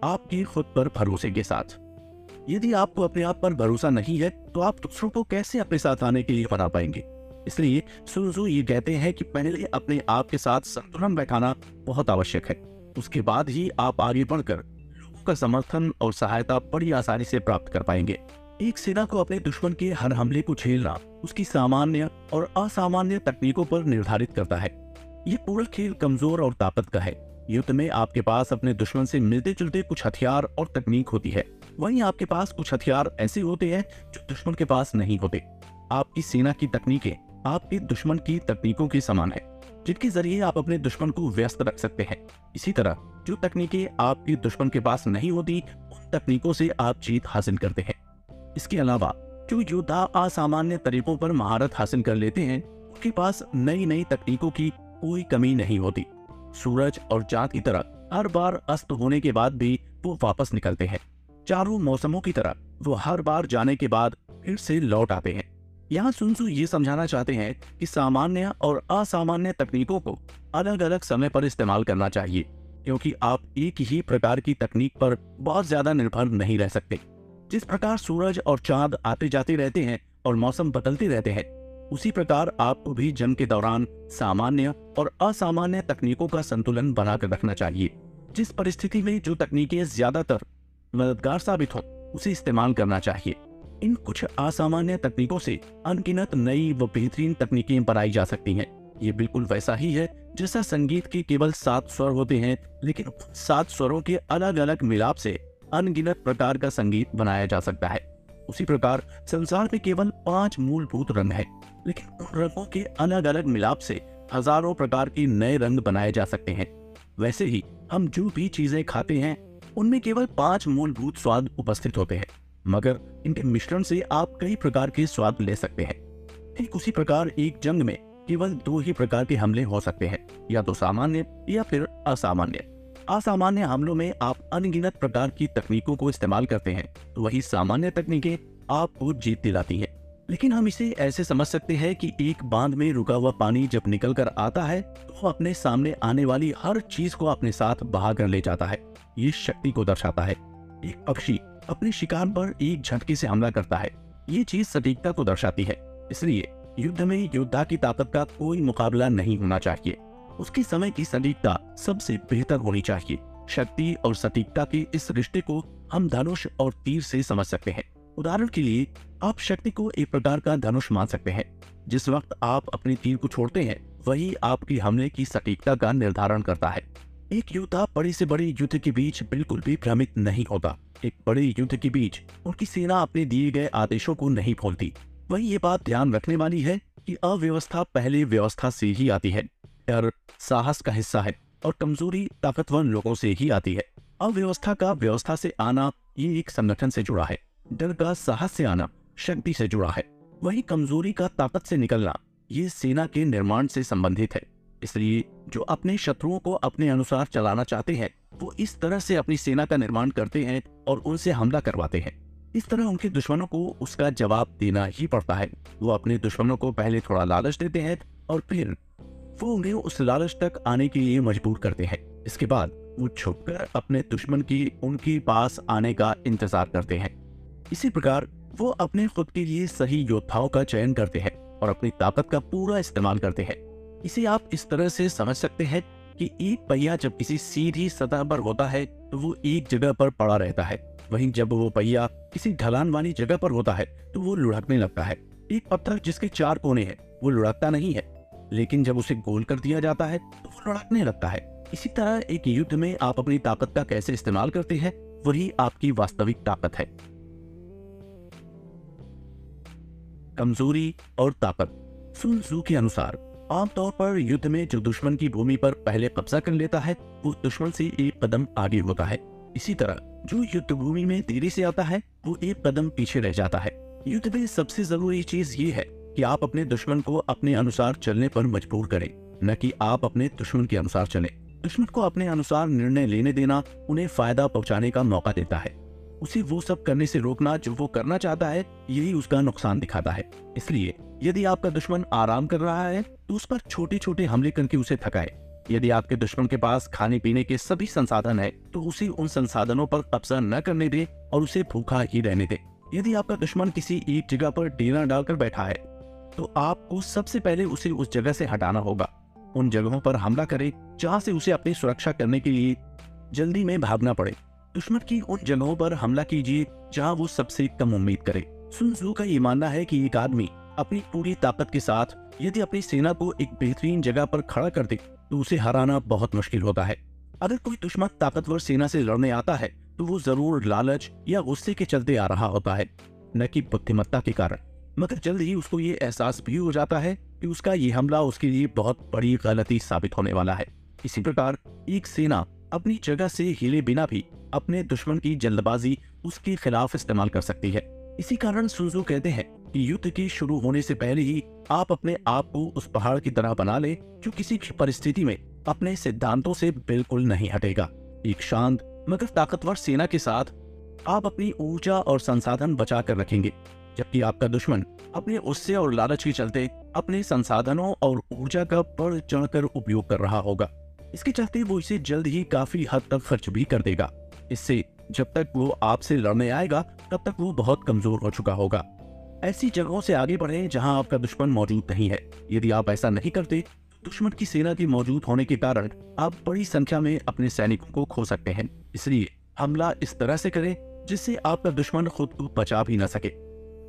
आपके खुद पर भरोसे के साथ। यदि आपको अपने आप पर भरोसा नहीं है तो आप दूसरों को कैसे अपने साथ आने के लिए मना पाएंगे। इसलिए सुन त्सू ये कहते हैं कि पहले अपने आप के साथ संतुलन बैठाना बहुत आवश्यक है। उसके बाद ही आप आगे बढ़कर लोगों का समर्थन और सहायता बड़ी आसानी से प्राप्त कर पाएंगे। एक सेना को अपने दुश्मन के हर हमले को झेलना उसकी सामान्य और असामान्य तकनीकों पर निर्धारित करता है। ये पूरा खेल कमजोर और ताकत का है। युद्ध में आपके पास अपने दुश्मन से मिलते जुलते कुछ हथियार और तकनीक होती है, वहीं आपके पास कुछ हथियार ऐसे होते हैं जो दुश्मन के पास नहीं होते। आपकी सेना की तकनीकें आपके दुश्मन की तकनीकों के समान है, जिनके जरिए आप अपने दुश्मन को व्यस्त रख सकते हैं। इसी तरह जो तकनीकें आपके दुश्मन के पास नहीं होती, उन तकनीकों से आप जीत हासिल करते हैं। इसके अलावा जो योद्धा असामान्य तरीकों पर महारत हासिल कर लेते हैं, उनके पास नई नई तकनीकों की कोई कमी नहीं होती। सूरज और चांद की तरह हर बार अस्त होने के बाद भी वो वापस निकलते हैं। चारों मौसमों की तरह वो हर बार जाने के बाद फिर से लौट आते हैं। यहाँ सुन त्सू ये समझाना चाहते हैं कि सामान्य और असामान्य तकनीकों को अलग अलग समय पर इस्तेमाल करना चाहिए, क्योंकि आप एक ही प्रकार की तकनीक पर बहुत ज्यादा निर्भर नहीं रह सकते। जिस प्रकार सूरज और चांद आते जाते रहते हैं और मौसम बदलते रहते हैं, उसी प्रकार आपको भी जंग के दौरान सामान्य और असामान्य तकनीकों का संतुलन बनाकर रखना चाहिए। जिस परिस्थिति में जो तकनीकें ज्यादातर मददगार साबित हो, उसे इस्तेमाल करना चाहिए। इन कुछ असामान्य तकनीकों से अनगिनत नई व बेहतरीन तकनीकें बनाई जा सकती हैं। ये बिल्कुल वैसा ही है जैसा संगीत के केवल 7 स्वर होते हैं, लेकिन 7 स्वरों के अलग अलग मिलाप से अनगिनत प्रकार का संगीत बनाया जा सकता है। उसी प्रकार संसार में केवल 5 मूलभूत रंग हैं, लेकिन उन रंगों के अलग अलग मिलाप से हजारों प्रकार के नए रंग बनाए जा सकते हैं। वैसे ही हम जो भी चीजें खाते हैं, उनमें केवल 5 मूलभूत स्वाद उपस्थित होते हैं, मगर इनके मिश्रण से आप कई प्रकार के स्वाद ले सकते हैं। ठीक उसी प्रकार एक जंग में केवल दो ही प्रकार के हमले हो सकते हैं, या तो सामान्य या फिर असामान्य। असामान्य हमलों में आप अनगिनत प्रकार की तकनीकों को इस्तेमाल करते हैं, तो वही सामान्य तकनीकें आपको जीत दिलाती हैं। लेकिन हम इसे ऐसे समझ सकते हैं कि एक बांध में रुका हुआ पानी जब निकल कर आता है तो वो अपने सामने आने वाली हर चीज को अपने साथ बहा कर ले जाता है। ये शक्ति को दर्शाता है। एक पक्षी अपने शिकार पर एक झटके से हमला करता है, ये चीज सटीकता को दर्शाती है। इसलिए युद्ध में योद्धा की ताकत का कोई मुकाबला नहीं होना चाहिए, उसकी समय की सटीकता सबसे बेहतर होनी चाहिए। शक्ति और सटीकता के इस रिश्ते को हम धनुष और तीर से समझ सकते हैं। उदाहरण के लिए आप शक्ति को एक प्रकार का धनुष मान सकते हैं। जिस वक्त आप अपने तीर को छोड़ते हैं वही आपकी हमले की सटीकता का निर्धारण करता है। एक योद्धा बड़े से बड़े युद्ध के बीच बिल्कुल भी भ्रमित नहीं होता। एक बड़े युद्ध के बीच उनकी सेना अपने दिए गए आदेशों को नहीं भूलती। वही ये बात ध्यान रखने वाली है कि अव्यवस्था पहले व्यवस्था से ही आती है। डर साहस का हिस्सा है और कमजोरी ताकतवर लोगों से ही आती है। अव्यवस्था का व्यवस्था से आना ये एक संगठन से जुड़ा है। डर का साहस से आना शक्ति से जुड़ा है। वही कमजोरी का ताकत से निकलना ये सेना के निर्माण से संबंधित है। इसलिए जो अपने शत्रुओं को अपने अनुसार चलाना चाहते हैं वो इस तरह से अपनी सेना का निर्माण करते हैं और उनसे हमला करवाते हैं। इस तरह उनके दुश्मनों को उसका जवाब देना ही पड़ता है। वो अपने दुश्मनों को पहले थोड़ा लालच देते हैं और फिर वो उन्हें उस लालच तक आने के लिए मजबूर करते हैं। इसके बाद वो छुपकर अपने दुश्मन की उनके पास आने का इंतजार करते हैं। इसी प्रकार वो अपने खुद के लिए सही योद्धाओं का चयन करते हैं और अपनी ताकत का पूरा इस्तेमाल करते हैं। इसे आप इस तरह से समझ सकते हैं कि एक पहिया जब किसी सीधी सतह पर होता है तो वो एक जगह पर पड़ा रहता है, वहीं जब वो पहिया किसी ढलान वाली जगह पर होता है तो वो लुढ़कने लगता है। एक पत्थर जिसके चार कोने हैं वो लुढ़कता नहीं है, लेकिन जब उसे गोल कर दिया जाता है तो वो लुढ़कने लगता है। इसी तरह एक युद्ध में आप अपनी ताकत का कैसे इस्तेमाल करते हैं वही आपकी वास्तविक ताकत है। कमजोरी और ताकत। सुन त्सू के अनुसार आमतौर पर युद्ध में जो दुश्मन की भूमि पर पहले कब्जा कर लेता है वो दुश्मन से एक कदम आगे होता है। इसी तरह जो युद्ध भूमि में देरी से आता है वो एक कदम पीछे रह जाता है। युद्ध में सबसे जरूरी चीज ये है कि आप अपने दुश्मन को अपने अनुसार चलने पर मजबूर करें, न कि आप अपने दुश्मन के अनुसार चलें। दुश्मन को अपने अनुसार निर्णय लेने देना उन्हें फायदा पहुंचाने का मौका देता है। उसे वो सब करने से रोकना जो वो करना चाहता है यही उसका नुकसान दिखाता है। इसलिए यदि आपका दुश्मन आराम कर रहा है तो उस पर छोटे छोटे हमले करके उसे थकाए। यदि आपके दुश्मन के पास खाने पीने के सभी संसाधन है तो उसे उन संसाधनों पर कब्जा न करने दे और उसे भूखा ही रहने दे। यदि आपका दुश्मन किसी एक जगह पर डेरा डालकर बैठा है तो आपको सबसे पहले उसे उस जगह से हटाना होगा। उन जगहों पर हमला करें जहां से उसे अपनी सुरक्षा करने के लिए जल्दी में भागना पड़े। दुश्मन की उन जगहों पर हमला कीजिए जहां वो सबसे कम उम्मीद करे। सुन त्सू का ये मानना है कि एक आदमी अपनी पूरी ताकत के साथ यदि अपनी सेना को एक बेहतरीन जगह पर खड़ा कर दे तो उसे हराना बहुत मुश्किल होता है। अगर कोई दुश्मन ताकतवर सेना से लड़ने आता है तो वो जरूर लालच या गुस्से के चलते आ रहा होता है, न कि बुद्धिमत्ता के कारण। मगर जल्द ही उसको ये एहसास भी हो जाता है कि उसका ये हमला उसके लिए बहुत बड़ी गलती साबित होने वाला है। इसी प्रकार एक सेना अपनी जगह से हिले बिना भी अपने दुश्मन की जल्दबाजी उसके खिलाफ इस्तेमाल कर सकती है। इसी कारण सुन त्सू कहते हैं कि युद्ध के शुरू होने से पहले ही आप अपने आप को उस पहाड़ की तरह बना ले जो किसी भी परिस्थिति में अपने सिद्धांतों से बिल्कुल नहीं हटेगा। एक शांत मगर ताकतवर सेना के साथ आप अपनी ऊर्जा और संसाधन बचा कर रखेंगे, जबकि आपका दुश्मन अपने गुस्से और लालच के चलते अपने संसाधनों और ऊर्जा का बढ़ चढ़कर उपयोग कर रहा होगा। इसके चलते वो इसे जल्द ही काफी हद तक खर्च भी कर देगा। इससे जब तक वो आपसे लड़ने आएगा तब तक वो बहुत कमजोर हो चुका होगा। ऐसी जगहों से आगे बढ़ें जहां आपका दुश्मन मौजूद नहीं है। यदि आप ऐसा नहीं करते तो दुश्मन की सेना के मौजूद होने के कारण आप बड़ी संख्या में अपने सैनिकों को खो सकते हैं। इसलिए हमला इस तरह से करें जिससे आपका दुश्मन खुद को बचा भी न सके,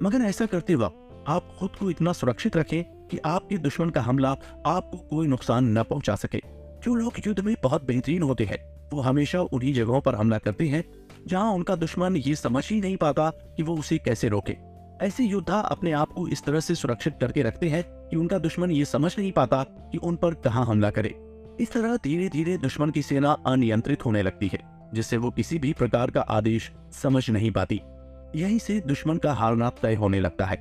मगर ऐसा करते वक्त आप खुद को इतना सुरक्षित रखें कि आपके दुश्मन का हमला आपको कोई नुकसान न पहुंचा सके। जो लोग युद्ध में बहुत बेहतरीन होते हैं वो हमेशा उन्हीं जगहों पर हमला करते हैं जहां उनका दुश्मन ये समझ ही नहीं पाता कि वो उसे कैसे रोके। ऐसे योद्धा अपने आप को इस तरह से सुरक्षित करके रखते हैं कि उनका दुश्मन ये समझ नहीं पाता कि उन पर कहां हमला करे। इस तरह धीरे धीरे दुश्मन की सेना अनियंत्रित होने लगती है, जिससे वो किसी भी प्रकार का आदेश समझ नहीं पाती। यहीं से दुश्मन का हारना तय होने लगता है।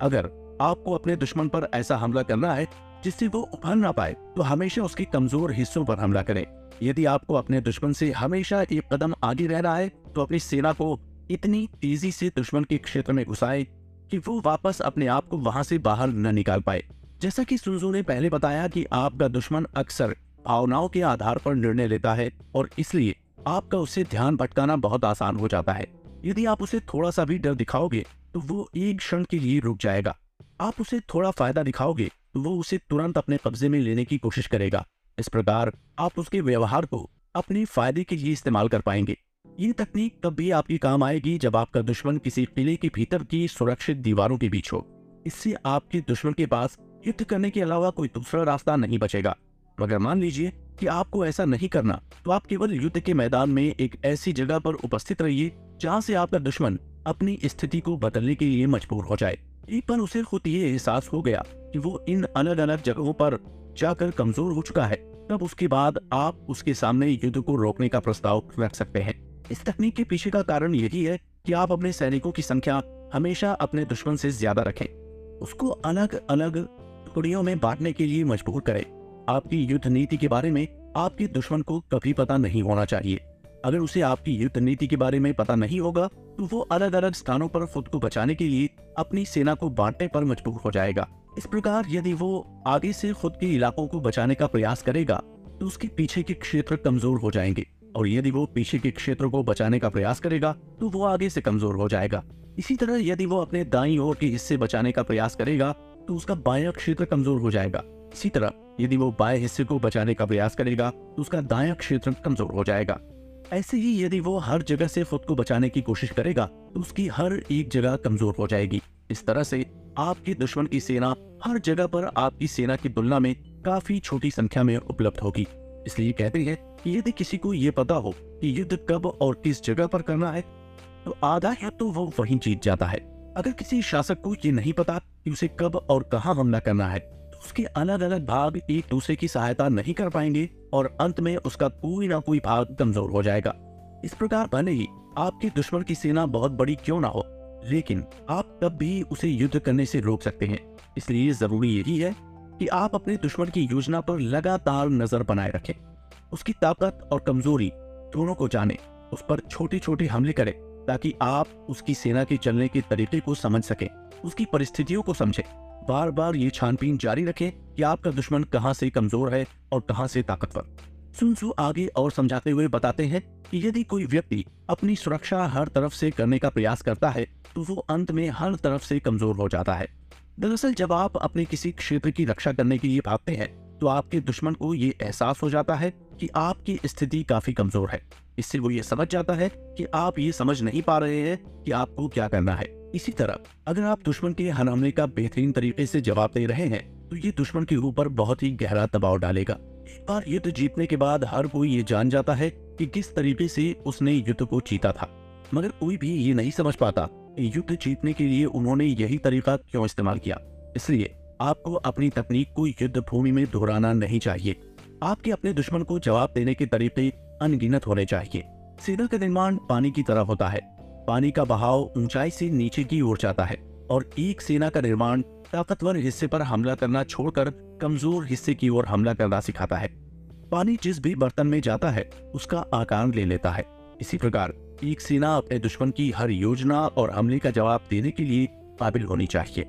अगर आपको अपने दुश्मन पर ऐसा हमला करना है जिससे वो उभर ना पाए, तो हमेशा उसके कमजोर हिस्सों पर हमला करें। यदि आपको अपने दुश्मन से हमेशा एक कदम आगे रहना है, तो अपनी सेना को इतनी तेजी से दुश्मन के क्षेत्र में घुसाए कि वो वापस अपने आप को वहां से बाहर न निकाल पाए। जैसा कि सुन त्सू ने पहले बताया कि आपका दुश्मन अक्सर भावनाओं के आधार पर निर्णय लेता है और इसलिए आपका उससे ध्यान भटकाना बहुत आसान हो जाता है। यदि आप उसे थोड़ा सा भी डर दिखाओगे तो वो एक क्षण के लिए रुक जाएगा। आप उसे थोड़ा फायदा दिखाओगे तो वो उसे तुरंत अपने कब्जे में लेने की कोशिश करेगा। इस प्रकार आप उसके व्यवहार को अपने फायदे के लिए इस्तेमाल कर पाएंगे। ये तकनीक तब भी आपकी काम आएगी जब आपका दुश्मन किसी किले के भीतर की सुरक्षित दीवारों के बीच हो। इससे आपके दुश्मन के पास युद्ध करने के अलावा कोई दूसरा रास्ता नहीं बचेगा। मगर मान लीजिए कि आपको ऐसा नहीं करना, तो आप केवल युद्ध के मैदान में एक ऐसी जगह पर उपस्थित रहिए जहां से आपका दुश्मन अपनी स्थिति को बदलने के लिए मजबूर हो जाए। एक बार उसे खुद ये एहसास हो गया कि वो इन अलग अलग जगहों पर जाकर कमजोर हो चुका है, तब उसके बाद आप उसके सामने युद्ध को रोकने का प्रस्ताव रख सकते हैं। इस तकनीक के पीछे का कारण यही है कि आप अपने सैनिकों की संख्या हमेशा अपने दुश्मन से ज्यादा रखें। उसको अलग अलग टुकड़ियों में बांटने के लिए मजबूर करें। आपकी युद्ध नीति के बारे में आपके दुश्मन को कभी पता नहीं होना चाहिए। अगर उसे आपकी युद्ध नीति के बारे में पता नहीं होगा तो वो अलग अलग स्थानों पर खुद को बचाने के लिए अपनी सेना को बांटने पर मजबूर हो जाएगा। इस प्रकार यदि वो आगे से खुद के इलाकों को बचाने का प्रयास करेगा तो उसके पीछे के क्षेत्र कमजोर हो जाएंगे, और यदि वो पीछे के क्षेत्र को बचाने का प्रयास करेगा तो वो आगे से कमजोर हो जाएगा। इसी तरह यदि वो अपने दाईं ओर के हिस्से बचाने का प्रयास करेगा तो उसका बायां क्षेत्र कमजोर हो जाएगा। इसी तरह यदि वो बाएं हिस्से को बचाने का प्रयास करेगा तो उसका दायां क्षेत्र कमजोर हो जाएगा। ऐसे ही यदि वो हर जगह से खुद को बचाने की कोशिश करेगा तो उसकी हर एक जगह कमजोर हो जाएगी। इस तरह से आपके दुश्मन की सेना हर जगह पर आपकी सेना की तुलना में काफी छोटी संख्या में उपलब्ध होगी। इसलिए कहते हैं कि यदि किसी को ये पता हो कि युद्ध कब और किस जगह पर करना है तो आधा या तो वो वहीं जीत जाता है। अगर किसी शासक को ये नहीं पता कि उसे कब और कहां हमला करना है तो उसके अलग अलग भाग एक दूसरे की सहायता नहीं कर पाएंगे और अंत में उसका कोई ना कोई भाग कमजोर हो जाएगा। इस प्रकार भले ही आपके दुश्मन की सेना बहुत बड़ी क्यों ना हो, लेकिन आप तब भी उसे युद्ध करने से रोक सकते हैं। इसलिए जरूरी यही है कि आप अपने दुश्मन की योजना पर लगातार नजर बनाए रखें, उसकी ताकत और कमजोरी दोनों को जानें, उस पर छोटे छोटे हमले करें ताकि आप उसकी सेना के चलने के तरीके को समझ सकें, उसकी परिस्थितियों को समझें। बार बार ये छानबीन जारी रखें कि आपका दुश्मन कहां से कमजोर है और कहां से ताकतवर। सुन त्सू आगे और समझाते हुए बताते हैं कि यदि कोई व्यक्ति अपनी सुरक्षा हर तरफ से करने का प्रयास करता है तो वो अंत में हर तरफ से कमजोर हो जाता है। दरअसल जब आप अपने किसी क्षेत्र की रक्षा करने के लिए भागते हैं तो आपके दुश्मन को ये एहसास हो जाता है कि आपकी स्थिति काफी कमजोर है। इससे वो ये समझ जाता है कि आप ये समझ नहीं पा रहे हैं कि आपको क्या करना है। इसी तरह अगर आप दुश्मन के हर हमले का बेहतरीन तरीके से जवाब दे रहे हैं तो ये दुश्मन के ऊपर बहुत ही गहरा दबाव डालेगा। एक बार युद्ध जीतने के बाद हर कोई ये जान जाता है कि किस तरीके से उसने युद्ध को जीता था, मगर कोई भी ये नहीं समझ पाता कि युद्ध जीतने के लिए उन्होंने यही तरीका क्यों इस्तेमाल किया। इसलिए आपको अपनी तकनीक को युद्ध भूमि में दोहराना नहीं चाहिए। आपके अपने दुश्मन को जवाब देने के तरीके अनगिनत होने चाहिए। सेना का निर्माण पानी की तरह होता है। पानी का बहाव ऊंचाई से नीचे की ओर जाता है और एक सेना का निर्माण ताकतवर हिस्से पर हमला करना छोड़कर कमजोर हिस्से की ओर हमला करना सिखाता है। पानी जिस भी बर्तन में जाता है उसका आकार ले लेता है। इसी प्रकार एक सेना अपने दुश्मन की हर योजना और हमले का जवाब देने के लिए काबिल होनी चाहिए।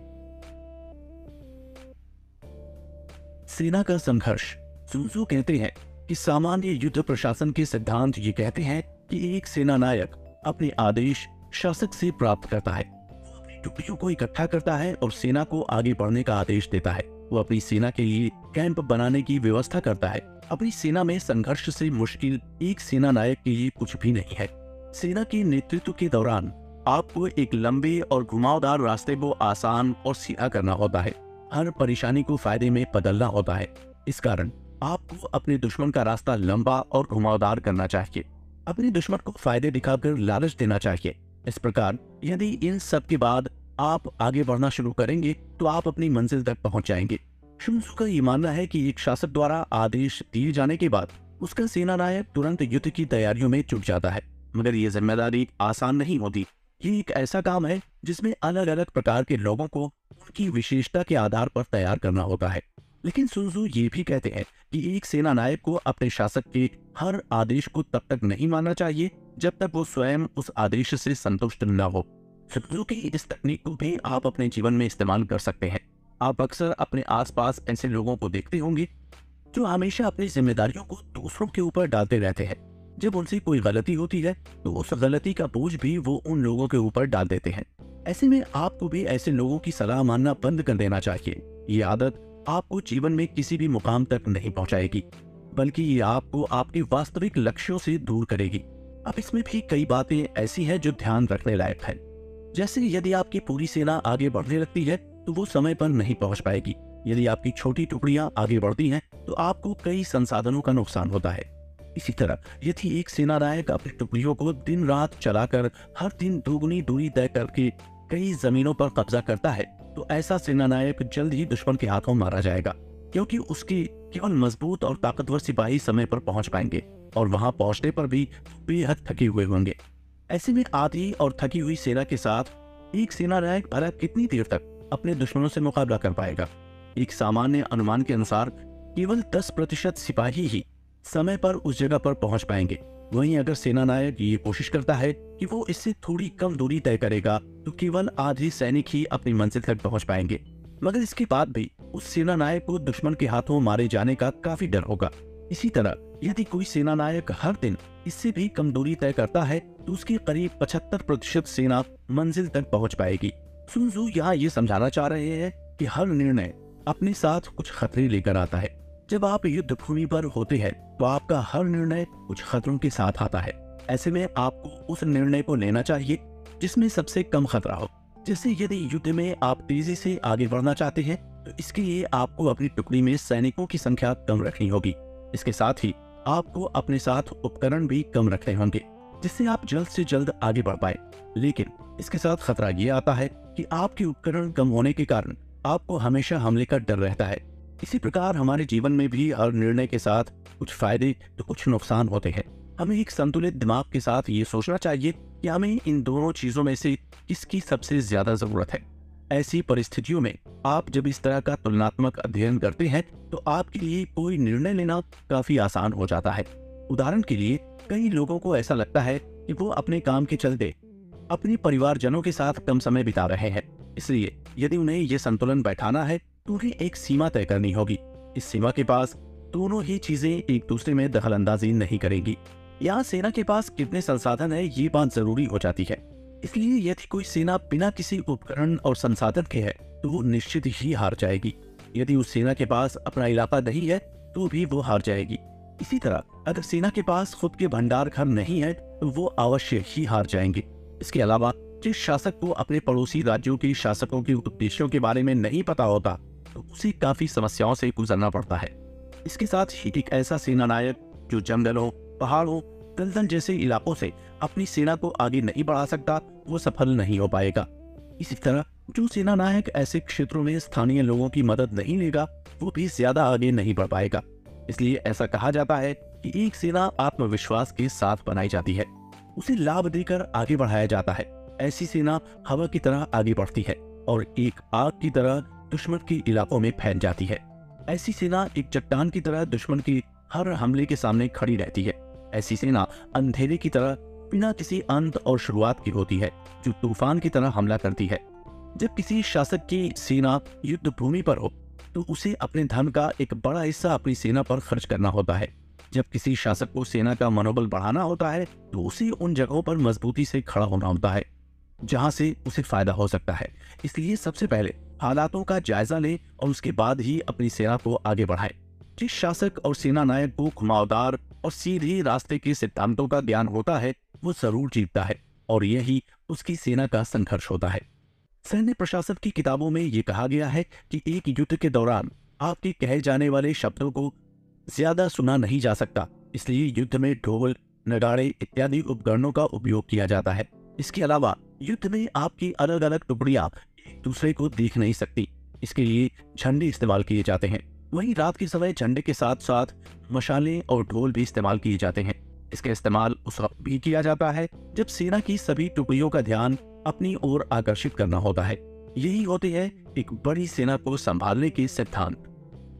सेना का संघर्ष। सुन त्सू कहते हैं कि सामान्य युद्ध प्रशासन के सिद्धांत ये कहते हैं कि एक सेना नायक अपने आदेश शासक से प्राप्त करता है। वो अपनी टुकड़ियों को इकट्ठा करता है और सेना को आगे बढ़ने का आदेश देता है। वो अपनी सेना के लिए कैंप बनाने की व्यवस्था करता है। अपनी सेना में संघर्ष से मुश्किल एक सेना नायक के लिए कुछ भी नहीं है। सेना के नेतृत्व के दौरान आपको एक लंबे और घुमावदार रास्ते को आसान और सीधा करना होता है। हर परेशानी को फायदे में बदलना होता है। इस कारण आपको अपने दुश्मन का रास्ता लंबा और घुमावदार करना चाहिए। अपने दुश्मन को फायदे दिखाकर लालच देना चाहिए। इस प्रकार यदि इन सब के बाद आप आगे बढ़ना शुरू करेंगे तो आप अपनी मंजिल तक पहुंच जाएंगे। सुन त्सू का ये मानना है कि एक शासक द्वारा आदेश दिए जाने के बाद उसका सेना नायक तुरंत युद्ध की तैयारियों में जुट जाता है, मगर ये जिम्मेदारी आसान नहीं होती। ये एक ऐसा काम है जिसमें अलग अलग प्रकार के लोगों को उनकी विशेषता के आधार पर तैयार करना होता है। लेकिन सुन त्सु ये भी कहते हैं कि एक सेना नायक को अपने शासक के हर आदेश को तब तक नहीं मानना चाहिए जब तक वो स्वयं उस आदेश से संतुष्ट न हो। सुन त्सु की इस तकनीक को भी आप अपने जीवन में इस्तेमाल कर सकते हैं। आप अक्सर अपने आसपास ऐसे लोगों को देखते होंगे जो हमेशा अपनी जिम्मेदारियों को दूसरों के ऊपर डालते रहते हैं। जब उनसे कोई गलती होती है तो उस गलती का बोझ भी वो उन लोगों के ऊपर डाल देते हैं। ऐसे में आपको भी ऐसे लोगों की सलाह मानना बंद कर देना चाहिए। ये आदत आपको जीवन में किसी भी मुकाम तक नहीं पहुंचाएगी, बल्कि ये आपको आपके वास्तविक लक्ष्यों से दूर करेगी। अब इसमें भी कई बातें ऐसी हैं जो ध्यान रखने लायक है। जैसे यदि आपकी पूरी सेना आगे बढ़ने लगती है तो वो समय पर नहीं पहुंच पाएगी। यदि आपकी छोटी टुकड़ियां आगे बढ़ती हैं तो आपको कई संसाधनों का नुकसान होता है। इसी तरह यदि एक सेना नायक अपनी टुकड़ियों को दिन रात चलाकर हर दिन दोगुनी दूरी तय करके कई जमीनों पर कब्जा करता है तो ऐसा सेना नायक जल्द ही दुश्मन के हाथों मारा जाएगा, क्योंकि उसके केवल मजबूत और ताकतवर सिपाही समय पर पहुंच पाएंगे और वहां पहुंचने पर भी बेहद थके हुए होंगे। ऐसे में आधी और थकी हुई सेना के साथ एक सेना नायक भला कितनी देर तक अपने दुश्मनों से मुकाबला कर पाएगा? एक सामान्य अनुमान के अनुसार केवल 10% सिपाही ही समय पर उस जगह पर पहुंच पाएंगे। वहीं अगर सेना नायक ये कोशिश करता है कि वो इससे थोड़ी कम दूरी तय करेगा तो केवल आधे सैनिक ही अपनी मंजिल तक पहुंच पाएंगे। मगर इसके बाद भी उस सेना नायक को दुश्मन के हाथों मारे जाने का काफी डर होगा। इसी तरह यदि कोई सेना नायक हर दिन इससे भी कम दूरी तय करता है तो उसकी करीब 75% सेना मंजिल तक पहुंच पाएगी। सुन त्सु यहाँ ये समझाना चाह रहे हैं कि हर निर्णय अपने साथ कुछ खतरे लेकर आता है। जब आप युद्ध भूमि पर होते हैं तो आपका हर निर्णय कुछ खतरों के साथ आता है। ऐसे में आपको उस निर्णय को लेना चाहिए जिसमें सबसे कम खतरा हो। जैसे यदि युद्ध में आप तेजी से आगे बढ़ना चाहते हैं तो इसके लिए आपको अपनी टुकड़ी में सैनिकों की संख्या कम रखनी होगी। इसके साथ ही आपको अपने साथ उपकरण भी कम रखने होंगे जिससे आप जल्द से जल्द आगे बढ़ पाए। लेकिन इसके साथ खतरा ये आता है कि आपके उपकरण कम होने के कारण आपको हमेशा हमले का डर रहता है। इसी प्रकार हमारे जीवन में भी हर निर्णय के साथ कुछ फायदे तो कुछ नुकसान होते हैं। हमें एक संतुलित दिमाग के साथ ये सोचना चाहिए कि हमें इन दोनों चीजों में से किसकी सबसे ज्यादा जरूरत है। ऐसी परिस्थितियों में आप जब इस तरह का तुलनात्मक अध्ययन करते हैं तो आपके लिए कोई निर्णय लेना काफी आसान हो जाता है। उदाहरण के लिए कई लोगों को ऐसा लगता है कि वो अपने काम के चलते अपने परिवारजनों के साथ कम समय बिता रहे हैं, इसलिए यदि उन्हें ये संतुलन बैठाना है तो उन्हें एक सीमा तय करनी होगी। इस सीमा के पास दोनों ही चीजें एक दूसरे में दखल अंदाजी नहीं करेंगी। यहाँ सेना के पास कितने संसाधन है ये बात जरूरी हो जाती है। इसलिए यदि कोई सेना बिना किसी उपकरण और संसाधन के है तो वो निश्चित ही हार जाएगी। यदि उस सेना के पास अपना इलाका नहीं है तो भी वो हार जाएगी। इसी तरह अगर सेना के पास खुद के भंडार घर नहीं है तो वो अवश्य ही हार जाएंगे। इसके अलावा जिस शासक को अपने पड़ोसी राज्यों के शासकों के उद्देश्यों के बारे में नहीं पता होता तो उसे काफी समस्याओं से गुजरना पड़ता है। इसके साथ ही एक ऐसा सेना नायक जो जंगलों, पहाड़ों, दलदल जैसे इलाकों से अपनी सेना को आगे नहीं बढ़ा सकता वो सफल नहीं हो पाएगा। इसी तरह जो सेना नायक ऐसे क्षेत्रों में स्थानीय लोगों की मदद नहीं लेगा वो भी ज्यादा आगे नहीं बढ़ पाएगा। इसलिए ऐसा कहा जाता है कि एक सेना आत्मविश्वास के साथ बनाई जाती है, उसे लाभ देकर आगे बढ़ाया जाता है। ऐसी सेना हवा की तरह आगे बढ़ती है और एक आग की तरह दुश्मन के इलाकों में फैल जाती है। ऐसी सेना एक चट्टान की तरह दुश्मन के हर हमले के सामने खड़ी रहती है। ऐसी सेना अंधेरे की तरह बिना किसी अंत और शुरुआत की होती है जो तूफान की तरह हमला करती है। जब किसी शासक की सेना युद्ध भूमि पर हो तो उसे अपने धन का एक बड़ा हिस्सा अपनी सेना पर खर्च करना होता है। जब किसी शासक को सेना का मनोबल बढ़ाना होता है तो उसे उन जगहों पर मजबूती से खड़ा होना होता है जहां से उसे फायदा हो सकता है। इसलिए सबसे पहले हालातों का जायजा लें और उसके बाद ही अपनी सेना को आगे बढ़ाएं। जिस शासक और सेना नायक को घुमावदार और सीधे रास्ते के सिद्धांतों का ज्ञान होता है वो जरूर जीतता है और यही उसकी सेना का संघर्ष होता है। सैन्य प्रशासन की किताबों में ये कहा गया है कि एक युद्ध के दौरान आपके कहे जाने वाले शब्दों को ज्यादा सुना नहीं जा सकता, इसलिए युद्ध में ढोल, नगाड़े इत्यादि उपकरणों का उपयोग किया जाता है। इसके अलावा युद्ध में आपकी अलग अलग टुकड़ियां एक दूसरे को देख नहीं सकती, इसके लिए झंडे इस्तेमाल किए जाते हैं। वहीं रात के समय झंडे के साथ साथ मशालें और ढोल भी इस्तेमाल किए जाते हैं। इसका इस्तेमाल उस वक्त भी किया जाता है जब सेना की सभी टुकड़ियों का ध्यान अपनी ओर आकर्षित करना होता है। यही होते हैं एक बड़ी सेना को संभालने के सिद्धांत।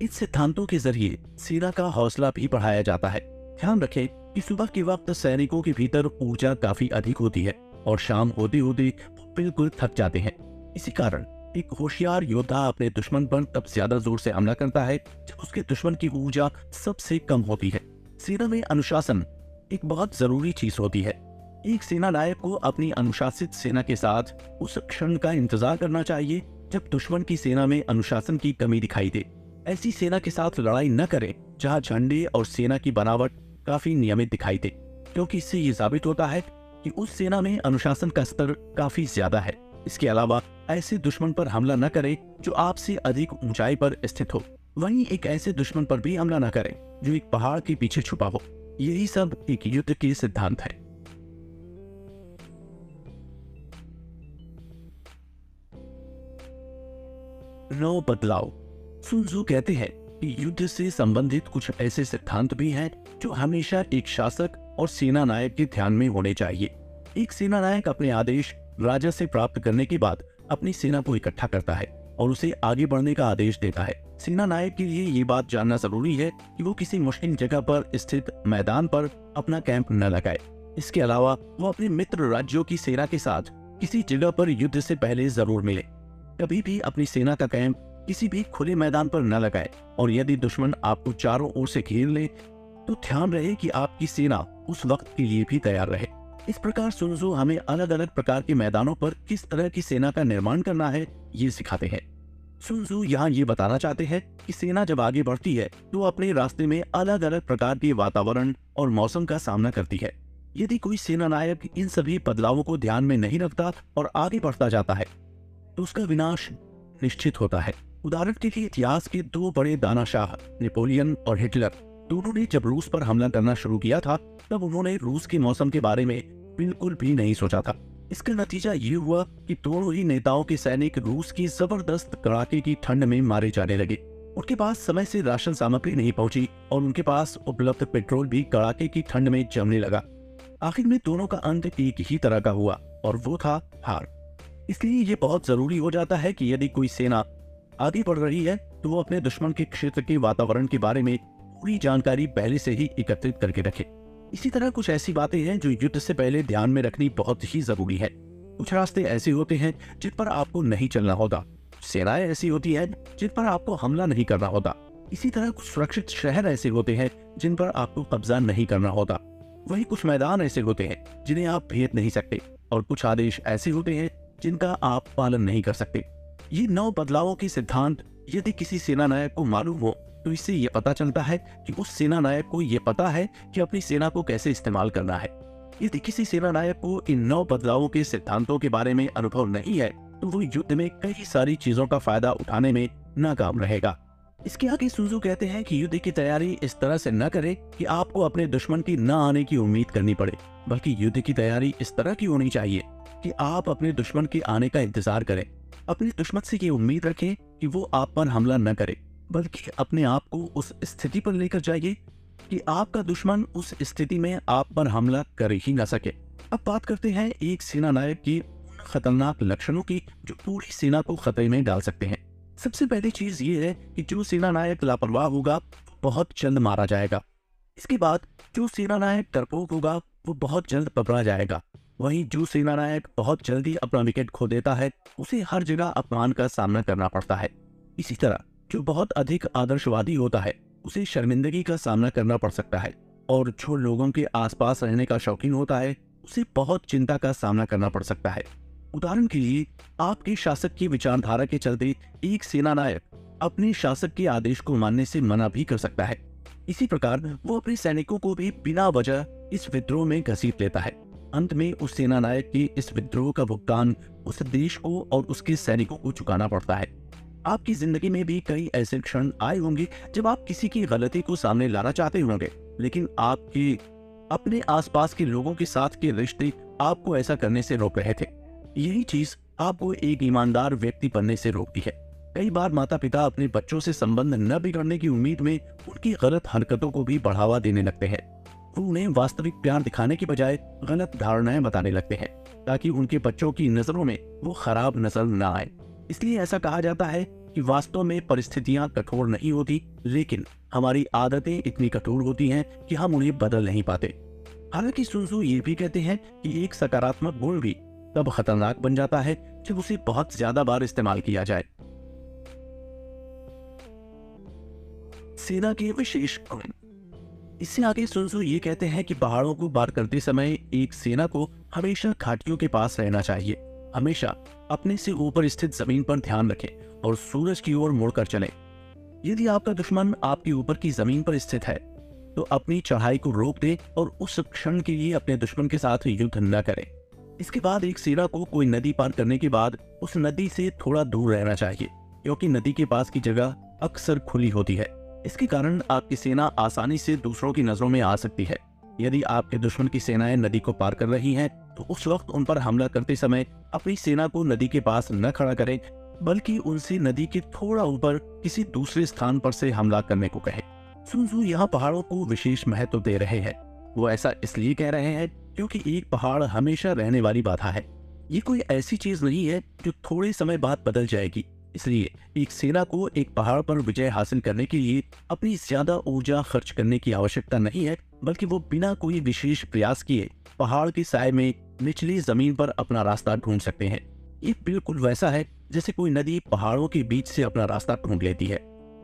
इन सिद्धांतों के जरिए सेना का हौसला भी बढ़ाया जाता है। ध्यान रखें कि सुबह के वक्त सैनिकों के भीतर ऊर्जा काफी अधिक होती है और शाम होते होते वो बिल्कुल थक जाते हैं। इसी कारण एक होशियार योद्धा अपने दुश्मन पर तब ज्यादा जोर से हमला करता है जब उसके दुश्मन की ऊर्जा सबसे कम होती है। सेना में अनुशासन एक बहुत जरूरी चीज होती है। एक सेना नायक को अपनी अनुशासित सेना के साथ उस क्षण का इंतजार करना चाहिए जब दुश्मन की सेना में अनुशासन की कमी दिखाई दे। ऐसी सेना के साथ लड़ाई न करें जहां झंडे और सेना की बनावट काफी नियमित दिखाई दे, क्योंकि इससे ये साबित होता है कि उस सेना में अनुशासन का स्तर काफी ज्यादा है। इसके अलावा ऐसे दुश्मन पर हमला न करें जो आपसे अधिक ऊंचाई पर स्थित हो। वहीं एक ऐसे दुश्मन पर भी हमला न करें जो एक पहाड़ के पीछे छुपा हो। यही सब एक युद्ध के सिद्धांत है। नौ बदलाव। सुन त्सु कहते हैं कि युद्ध से संबंधित कुछ ऐसे सिद्धांत भी हैं जो हमेशा एक शासक और सेना नायक के ध्यान में होने चाहिए। एक सेना नायक अपने आदेश राजा से प्राप्त करने के बाद अपनी सेना को इकट्ठा करता है और उसे आगे बढ़ने का आदेश देता है। सेना नायक के लिए ये बात जानना जरूरी है कि वो किसी मुश्किल जगह पर स्थित मैदान पर अपना कैंप न लगाए। इसके अलावा वो अपने मित्र राज्यों की सेना के साथ किसी जगह पर युद्ध से पहले जरूर मिले। कभी भी अपनी सेना का कैंप किसी भी खुले मैदान पर न लगाए, और यदि दुश्मन आपको चारों ओर से घेर ले तो ध्यान रहे कि आपकी सेना उस वक्त के लिए भी तैयार रहे। इस प्रकार सुन त्सु हमें अलग अलग प्रकार के मैदानों पर किस तरह की सेना का निर्माण करना है ये सिखाते हैं। सुन त्सु यहाँ ये बताना चाहते हैं कि सेना जब आगे बढ़ती है तो अपने रास्ते में अलग अलग प्रकार के वातावरण और मौसम का सामना करती है। यदि कोई सेना नायक इन सभी बदलावों को ध्यान में नहीं रखता और आगे बढ़ता जाता है तो उसका विनाश निश्चित होता है। उदाहरण के लिए इतिहास के दो बड़े दानाशाह नेपोलियन और हिटलर, दोनों ने जब रूस पर हमला करना शुरू किया था तब उन्होंने रूस के मौसम के बारे में बिल्कुल भी नहीं सोचा था। इसका नतीजा ये हुआ कि दोनों ही नेताओं के सैनिक रूस की जबरदस्त कड़ाके की ठंड में मारे जाने लगे। उनके पास समय से राशन सामग्री नहीं पहुंची और उनके पास उपलब्ध पेट्रोल भी कड़ाके की ठंड में जमने लगा। आखिर में दोनों का अंत एक ही तरह का हुआ और वो था हार। इसलिए ये बहुत जरूरी हो जाता है कि यदि कोई सेना आगे बढ़ रही है तो वो अपने दुश्मन के क्षेत्र के वातावरण के बारे में पूरी जानकारी पहले से ही एकत्रित करके रखे। इसी तरह कुछ ऐसी बातें हैं जो युद्ध से पहले ध्यान में रखनी बहुत ही जरूरी है। कुछ रास्ते ऐसे होते हैं जिन पर आपको नहीं चलना होता, सेनाएं ऐसी होती हैं जिन पर आपको हमला नहीं करना होता। इसी तरह कुछ सुरक्षित शहर ऐसे होते हैं जिन पर आपको कब्जा नहीं करना होता। वहीं कुछ मैदान ऐसे होते हैं जिन्हें आप भेद नहीं सकते, और कुछ आदेश ऐसे होते हैं जिनका आप पालन नहीं कर सकते। ये 9 बदलावों के सिद्धांत यदि किसी सेना नायक को मालूम हो तो इससे यह पता चलता है कि उस सेना नायक को यह पता है कि अपनी सेना को कैसे इस्तेमाल करना है। यदि किसी सेना नायक को इन 9 बदलावों के सिद्धांतों के बारे में अनुभव नहीं है तो वो युद्ध में कई सारी चीजों का फायदा उठाने में नाकाम रहेगा। इसके आगे सुन त्सु कहते हैं कि युद्ध की तैयारी इस तरह से न करें कि आपको अपने दुश्मन की न आने की उम्मीद करनी पड़े, बल्कि युद्ध की तैयारी इस तरह की होनी चाहिए कि आप अपने दुश्मन के आने का इंतजार करें। अपने दुश्मन से ये उम्मीद रखें कि वो आप पर हमला न करे, बल्कि अपने आप को उस स्थिति पर लेकर जाइए कि आपका दुश्मन उस स्थिति में आप पर हमला कर ही न सके। अब बात करते हैं एक सेना नायक की उन खतरनाक लक्षणों की जो पूरी सेना को खतरे में डाल सकते हैं। सबसे पहली चीज ये है कि जो सेना नायक लापरवाह होगा वो बहुत जल्द मारा जाएगा। इसके बाद जो सेना नायक डरपोक होगा वो बहुत जल्द पकड़ा जाएगा। वहीं जो सेना नायक बहुत जल्दी अपना विकेट खो देता है उसे हर जगह अपमान का सामना करना पड़ता है। इसी तरह जो बहुत अधिक आदर्शवादी होता है उसे शर्मिंदगी का सामना करना पड़ सकता है, और जो लोगों के आसपास रहने का शौकीन होता है उसे बहुत चिंता का सामना करना पड़ सकता है। उदाहरण के लिए आपके शासक की विचारधारा के चलते एक सेना नायक अपने शासक के आदेश को मानने से मना भी कर सकता है। इसी प्रकार वो अपने सैनिकों को भी बिना वजह इस विद्रोह में घसीट लेता है। अंत में उस सेना नायक के इस विद्रोह का भुगतान उस देश को और उसके सैनिकों को चुकाना पड़ता है। आपकी जिंदगी में भी कई ऐसे क्षण आए होंगे जब आप किसी की गलती को सामने लाना चाहते होंगे, लेकिन आपके अपने आसपास के लोगों के साथ के रिश्ते आपको ऐसा करने से रोक रहे थे। यही चीज आपको एक ईमानदार व्यक्ति बनने से रोकती है। कई बार माता पिता अपने बच्चों से संबंध न बिगड़ने की उम्मीद में उनकी गलत हरकतों को भी बढ़ावा देने लगते हैं। वो उन्हें वास्तविक प्यार दिखाने की बजाय गलत धारणाएं बताने लगते हैं ताकि उनके बच्चों की नजरों में वो खराब नस्ल न आए। इसलिए ऐसा कहा जाता है कि वास्तव में परिस्थितियां कठोर नहीं होती, लेकिन हमारी आदतें इतनी कठोर होती हैं कि हम उन्हें बदल नहीं पाते। हालांकि सुन तzu ये भी कहते हैं कि एक सकारात्मक गुण भी तब खतरनाक बन जाता है जब उसे बहुत ज्यादा बार इस्तेमाल किया जाए। सेना के विशेष गुण। इससे आगे सुन तzu ये कहते हैं कि पहाड़ों को पार करते समय एक सेना को हमेशा घाटियों के पास रहना चाहिए, हमेशा अपने से ऊपर स्थित जमीन पर ध्यान रखें और सूरज की ओर मुड़कर चलें। यदि आपका दुश्मन आपके ऊपर की जमीन पर स्थित है तो अपनी चढ़ाई को रोक दें और उस क्षण के लिए अपने दुश्मन के साथ युद्ध न करें। इसके बाद एक सेना को कोई नदी पार करने के बाद उस नदी से थोड़ा दूर रहना चाहिए, क्योंकि नदी के पास की जगह अक्सर खुली होती है। इसके कारण आपकी सेना आसानी से दूसरों की नजरों में आ सकती है। यदि आपके दुश्मन की सेनाएं नदी को पार कर रही हैं, तो उस वक्त उन पर हमला करते समय अपनी सेना को नदी के पास न खड़ा करें, बल्कि उनसे नदी के थोड़ा ऊपर किसी दूसरे स्थान पर से हमला करने को कहें। सुन तzu यहाँ पहाड़ों को विशेष महत्व दे रहे हैं। वो ऐसा इसलिए कह रहे हैं क्योंकि एक पहाड़ हमेशा रहने वाली बाधा है। ये कोई ऐसी चीज नहीं है जो थोड़े समय बाद बदल जाएगी। इसलिए एक सेना को एक पहाड़ पर विजय हासिल करने के लिए अपनी ज्यादा ऊर्जा खर्च करने की आवश्यकता नहीं है, बल्कि वो बिना कोई विशेष प्रयास किए पहाड़ के साए में निचली जमीन पर अपना रास्ता ढूंढ सकते हैं। ये बिल्कुल वैसा है जैसे कोई नदी पहाड़ों के बीच से अपना रास्ता ढूंढ लेती है।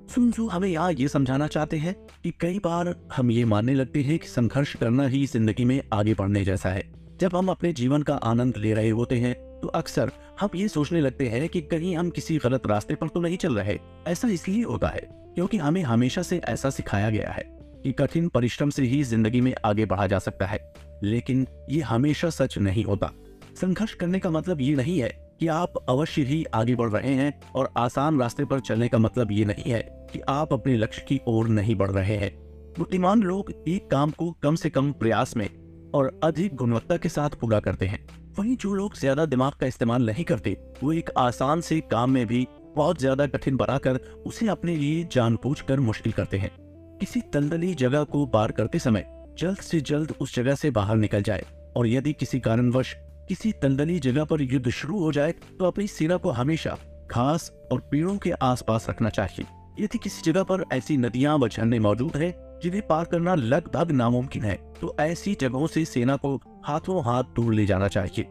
सुन तzu हमें यहाँ ये समझाना चाहते हैं कि कई बार हम ये मानने लगते हैं कि संघर्ष करना ही जिंदगी में आगे बढ़ने जैसा है। जब हम अपने जीवन का आनंद ले रहे होते हैं तो अक्सर हम ये सोचने लगते हैं कि कहीं हम किसी गलत रास्ते पर तो नहीं चल रहे। ऐसा इसलिए होता है क्योंकि हमें हमेशा से ऐसा सिखाया गया है कि कठिन परिश्रम से ही जिंदगी में आगे बढ़ा जा सकता है, लेकिन ये हमेशा सच नहीं होता। संघर्ष करने का मतलब ये नहीं है कि आप अवश्य ही आगे बढ़ रहे हैं, और आसान रास्ते पर चलने का मतलब ये नहीं है कि आप अपने लक्ष्य की ओर नहीं बढ़ रहे हैं। बुद्धिमान लोग एक काम को कम से कम प्रयास में और अधिक गुणवत्ता के साथ पूरा करते हैं। वहीं जो लोग ज्यादा दिमाग का इस्तेमाल नहीं करते, वो एक आसान से काम में भी बहुत ज्यादा कठिन बनाकर उसे अपने लिए जानबूझकर मुश्किल करते हैं। किसी दलदली जगह को पार करते समय जल्द से जल्द उस जगह से बाहर निकल जाए, और यदि किसी कारणवश किसी दलदली जगह पर युद्ध शुरू हो जाए तो अपनी सेना को हमेशा घास और पेड़ों के आसपास रखना चाहिए। यदि किसी जगह पर ऐसी नदियां व झरने मौजूद हैं जिन्हें पार करना लगभग नामुमकिन है, तो ऐसी जगहों से सेना को हाथों हाथ दूर ले जाना चाहिए।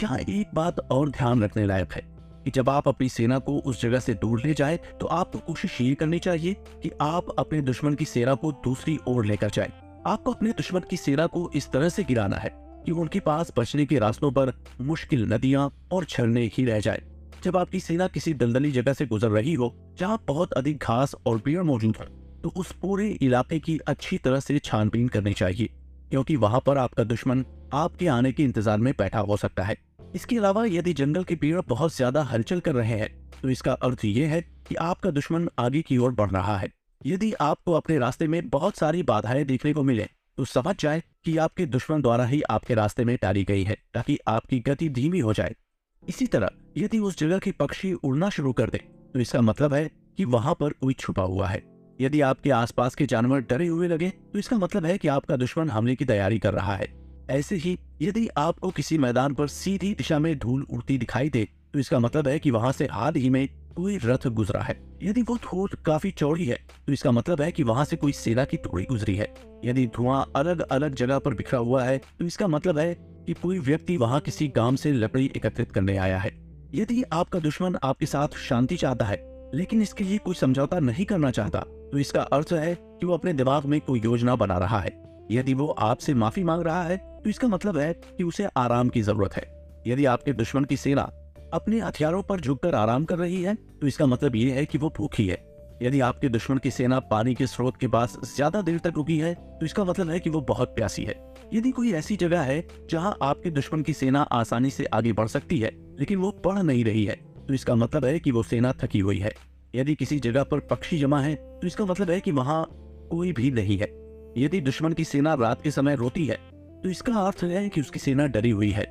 यहाँ एक बात और ध्यान रखने लायक है कि जब आप अपनी सेना को उस जगह से दूर ले जाए तो आपको कोशिश ये करनी चाहिए कि आप अपने दुश्मन की सेना को दूसरी ओर लेकर जाए। आपको अपने दुश्मन की सेना को इस तरह से गिराना है कि उनके पास बचने के रास्तों पर मुश्किल नदियां और झरने ही रह जाए। जब आपकी सेना किसी दलदली जगह से गुजर रही हो जहां बहुत अधिक घास और पेड़ मौजूद हो, तो उस पूरे इलाके की अच्छी तरह से छानबीन करनी चाहिए, क्योंकि वहां पर आपका दुश्मन आपके आने के इंतजार में बैठा हो सकता है। इसके अलावा यदि जंगल के पेड़ बहुत ज्यादा हलचल कर रहे हैं, तो इसका अर्थ ये है कि आपका दुश्मन आगे की ओर बढ़ रहा है। यदि आपको अपने रास्ते में बहुत सारी बाधाएं देखने को मिले, तो समझ जाए कि आपके दुश्मन द्वारा ही आपके रास्ते में डाली गई है, ताकि आपकी गति धीमी हो जाए। इसी तरह यदि उस जगह के पक्षी उड़ना शुरू कर दे, तो इसका मतलब है कि वहां पर कोई छुपा हुआ है। यदि आपके आसपास के जानवर डरे हुए लगे, तो इसका मतलब है कि आपका दुश्मन हमले की तैयारी कर रहा है। ऐसे ही यदि आपको किसी मैदान पर सीधी दिशा में धूल उड़ती दिखाई दे, तो इसका मतलब है कि वहां से हाल ही में कोई रथ गुजरा है। यदि वो धूल काफी चौड़ी है, तो इसका मतलब है कि वहां से कोई सेना की टुकड़ी गुजरी है। यदि धुआं अलग अलग जगह पर बिखरा हुआ है, तो इसका मतलब है कि कोई व्यक्ति वहां किसी गांव से लकड़ी एकत्रित करने आया है। यदि आपका दुश्मन आपके साथ शांति चाहता है, लेकिन इसके लिए कोई समझौता नहीं करना चाहता, तो इसका अर्थ है कि वो अपने दिमाग में कोई योजना बना रहा है। यदि वो आपसे माफी मांग रहा है, तो इसका मतलब है कि उसे आराम की जरूरत है। यदि आपके दुश्मन की सेना अपने हथियारों पर झुककर आराम कर रही है, तो इसका मतलब ये है कि वो भूखी है। यदि आपके दुश्मन की सेना पानी के स्रोत के पास ज्यादा देर तक रुकी है, तो इसका मतलब है कि वो बहुत प्यासी है। यदि कोई ऐसी जगह है जहां आपके दुश्मन की सेना आसानी से आगे बढ़ सकती है, लेकिन वो बढ़ नहीं रही है, तो इसका मतलब है कि वो सेना थकी हुई है। यदि किसी जगह पर पक्षी जमा है, तो इसका मतलब है कि वहां कोई भी नहीं है। यदि दुश्मन की सेना रात के समय रोती है, तो इसका अर्थ है कि उसकी सेना डरी हुई है।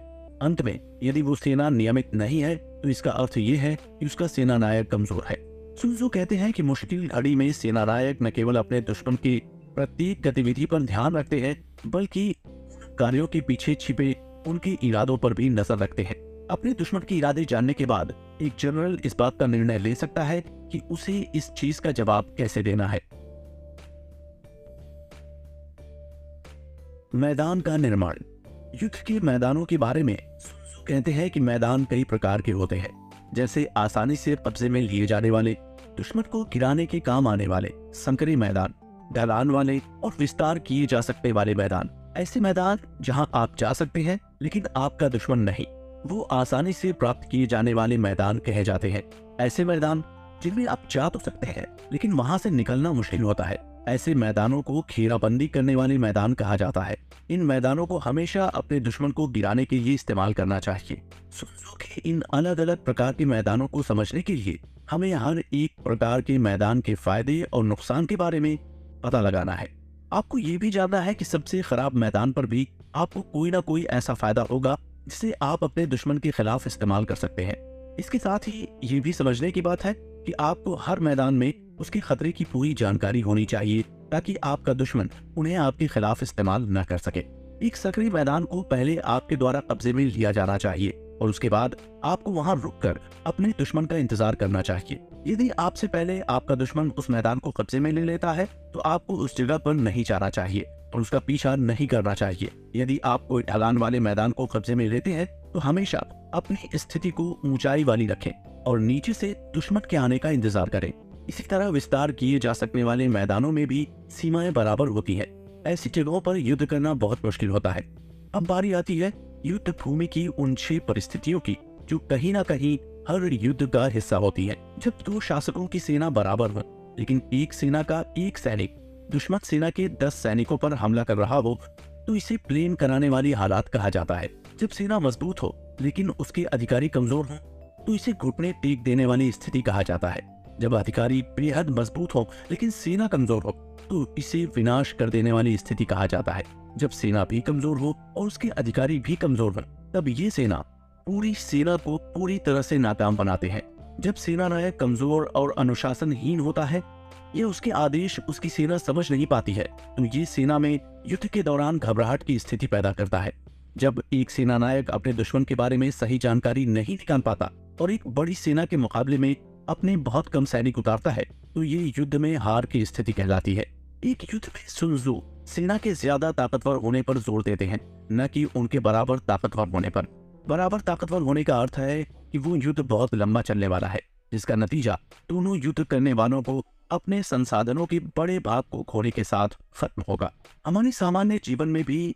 अंत में यदि वो सेना नियमित नहीं है, तो इसका अर्थ ये है कि उसका सेना नायक कमजोर है। सुन तzu कहते हैं कि मुश्किल घड़ी में सेना नायक न केवल अपने दुश्मन की प्रत्येक गतिविधि पर ध्यान रखते हैं, बल्कि कार्यों के पीछे छिपे उनके इरादों पर भी नजर रखते हैं। अपने दुश्मन के इरादे जानने के बाद एक जनरल इस बात का निर्णय ले सकता है कि उसे इस चीज का जवाब कैसे देना है। मैदान का निर्माण। युद्ध के मैदानों के बारे में sun Tzu कहते हैं कि मैदान कई प्रकार के होते हैं, जैसे आसानी से कब्जे में लिए जाने वाले, दुश्मन को गिराने के काम आने वाले संकरे मैदान, ढलान वाले और विस्तार किए जा सकते वाले मैदान। ऐसे मैदान जहां आप जा सकते हैं लेकिन आपका दुश्मन नहीं, वो आसानी से प्राप्त किए जाने वाले मैदान कहे जाते हैं। ऐसे मैदान जिनमें आप जा तो सकते हैं लेकिन वहां से निकलना मुश्किल होता है, ऐसे मैदानों को घेराबंदी करने वाले मैदान कहा जाता है। इन मैदानों को हमेशा अपने दुश्मन को गिराने के लिए इस्तेमाल करना चाहिए। sun Tzu के इन अलग अलग प्रकार के मैदानों को समझने के लिए हमें हर एक प्रकार के मैदान के फायदे और नुकसान के बारे में पता लगाना है। आपको ये भी जानना है कि सबसे खराब मैदान पर भी आपको कोई ना कोई ऐसा फायदा होगा जिसे आप अपने दुश्मन के खिलाफ इस्तेमाल कर सकते हैं। इसके साथ ही ये भी समझने की बात है कि आपको हर मैदान में उसके खतरे की पूरी जानकारी होनी चाहिए ताकि आपका दुश्मन उन्हें आपके खिलाफ इस्तेमाल न कर सके। एक सक्रिय मैदान को पहले आपके द्वारा कब्जे में लिया जाना चाहिए और उसके बाद आपको वहां रुककर अपने दुश्मन का इंतजार करना चाहिए। यदि आपसे पहले आपका दुश्मन उस मैदान को कब्जे में ले लेता है तो आपको उस जगह पर नहीं जाना चाहिए और उसका पीछा नहीं करना चाहिए। यदि आप कोई ढलान वाले मैदान को कब्जे में लेते हैं तो हमेशा अपनी स्थिति को ऊंचाई वाली रखें और नीचे से दुश्मन के आने का इंतजार करें। इसी तरह विस्तार किए जा सकने वाले मैदानों में भी सीमाएं बराबर होती है। ऐसी जगहों पर युद्ध करना बहुत मुश्किल होता है। अब बारी आती है युद्ध भूमि की उन 6 परिस्थितियों की जो कहीं ना कहीं हर युद्ध का हिस्सा होती है। जब 2 शासकों की सेना बराबर हो लेकिन एक सेना का एक सैनिक दुश्मन सेना के 10 सैनिकों पर हमला कर रहा हो तो इसे प्लेन कराने वाली हालात कहा जाता है। जब सेना मजबूत हो लेकिन उसके अधिकारी कमजोर हो तो इसे घुटने टेक देने वाली स्थिति कहा जाता है। जब अधिकारी बेहद मजबूत हो लेकिन सेना कमजोर हो तो इसे विनाश कर देने वाली स्थिति कहा जाता है। जब सेना भी कमजोर हो और उसके अधिकारी भी कमजोर हो तब ये सेना पूरी सेना को पूरी तरह से नाकाम बनाते हैं। जब सेना नायक कमजोर और अनुशासनहीन होता है या उसके आदेश उसकी सेना समझ नहीं पाती है तो ये सेना में युद्ध के दौरान घबराहट की स्थिति पैदा करता है। जब एक सेना नायक अपने दुश्मन के बारे में सही जानकारी नहीं निकाल पाता और एक बड़ी सेना के मुकाबले में अपने बहुत कम सैनिक उतारता है तो ये युद्ध में हार की स्थिति कहलाती है। एक युद्ध में sun Tzu सेना के ज्यादा ताकतवर होने पर जोर देते हैं, न कि उनके बराबर ताकतवर होने पर। बराबर ताकतवर होने का अर्थ है कि वो युद्ध बहुत लंबा चलने वाला है, जिसका नतीजा दोनों युद्ध करने वालों को अपने संसाधनों के बड़े भाग को खोने के साथ खत्म होगा। हमारे सामान्य जीवन में भी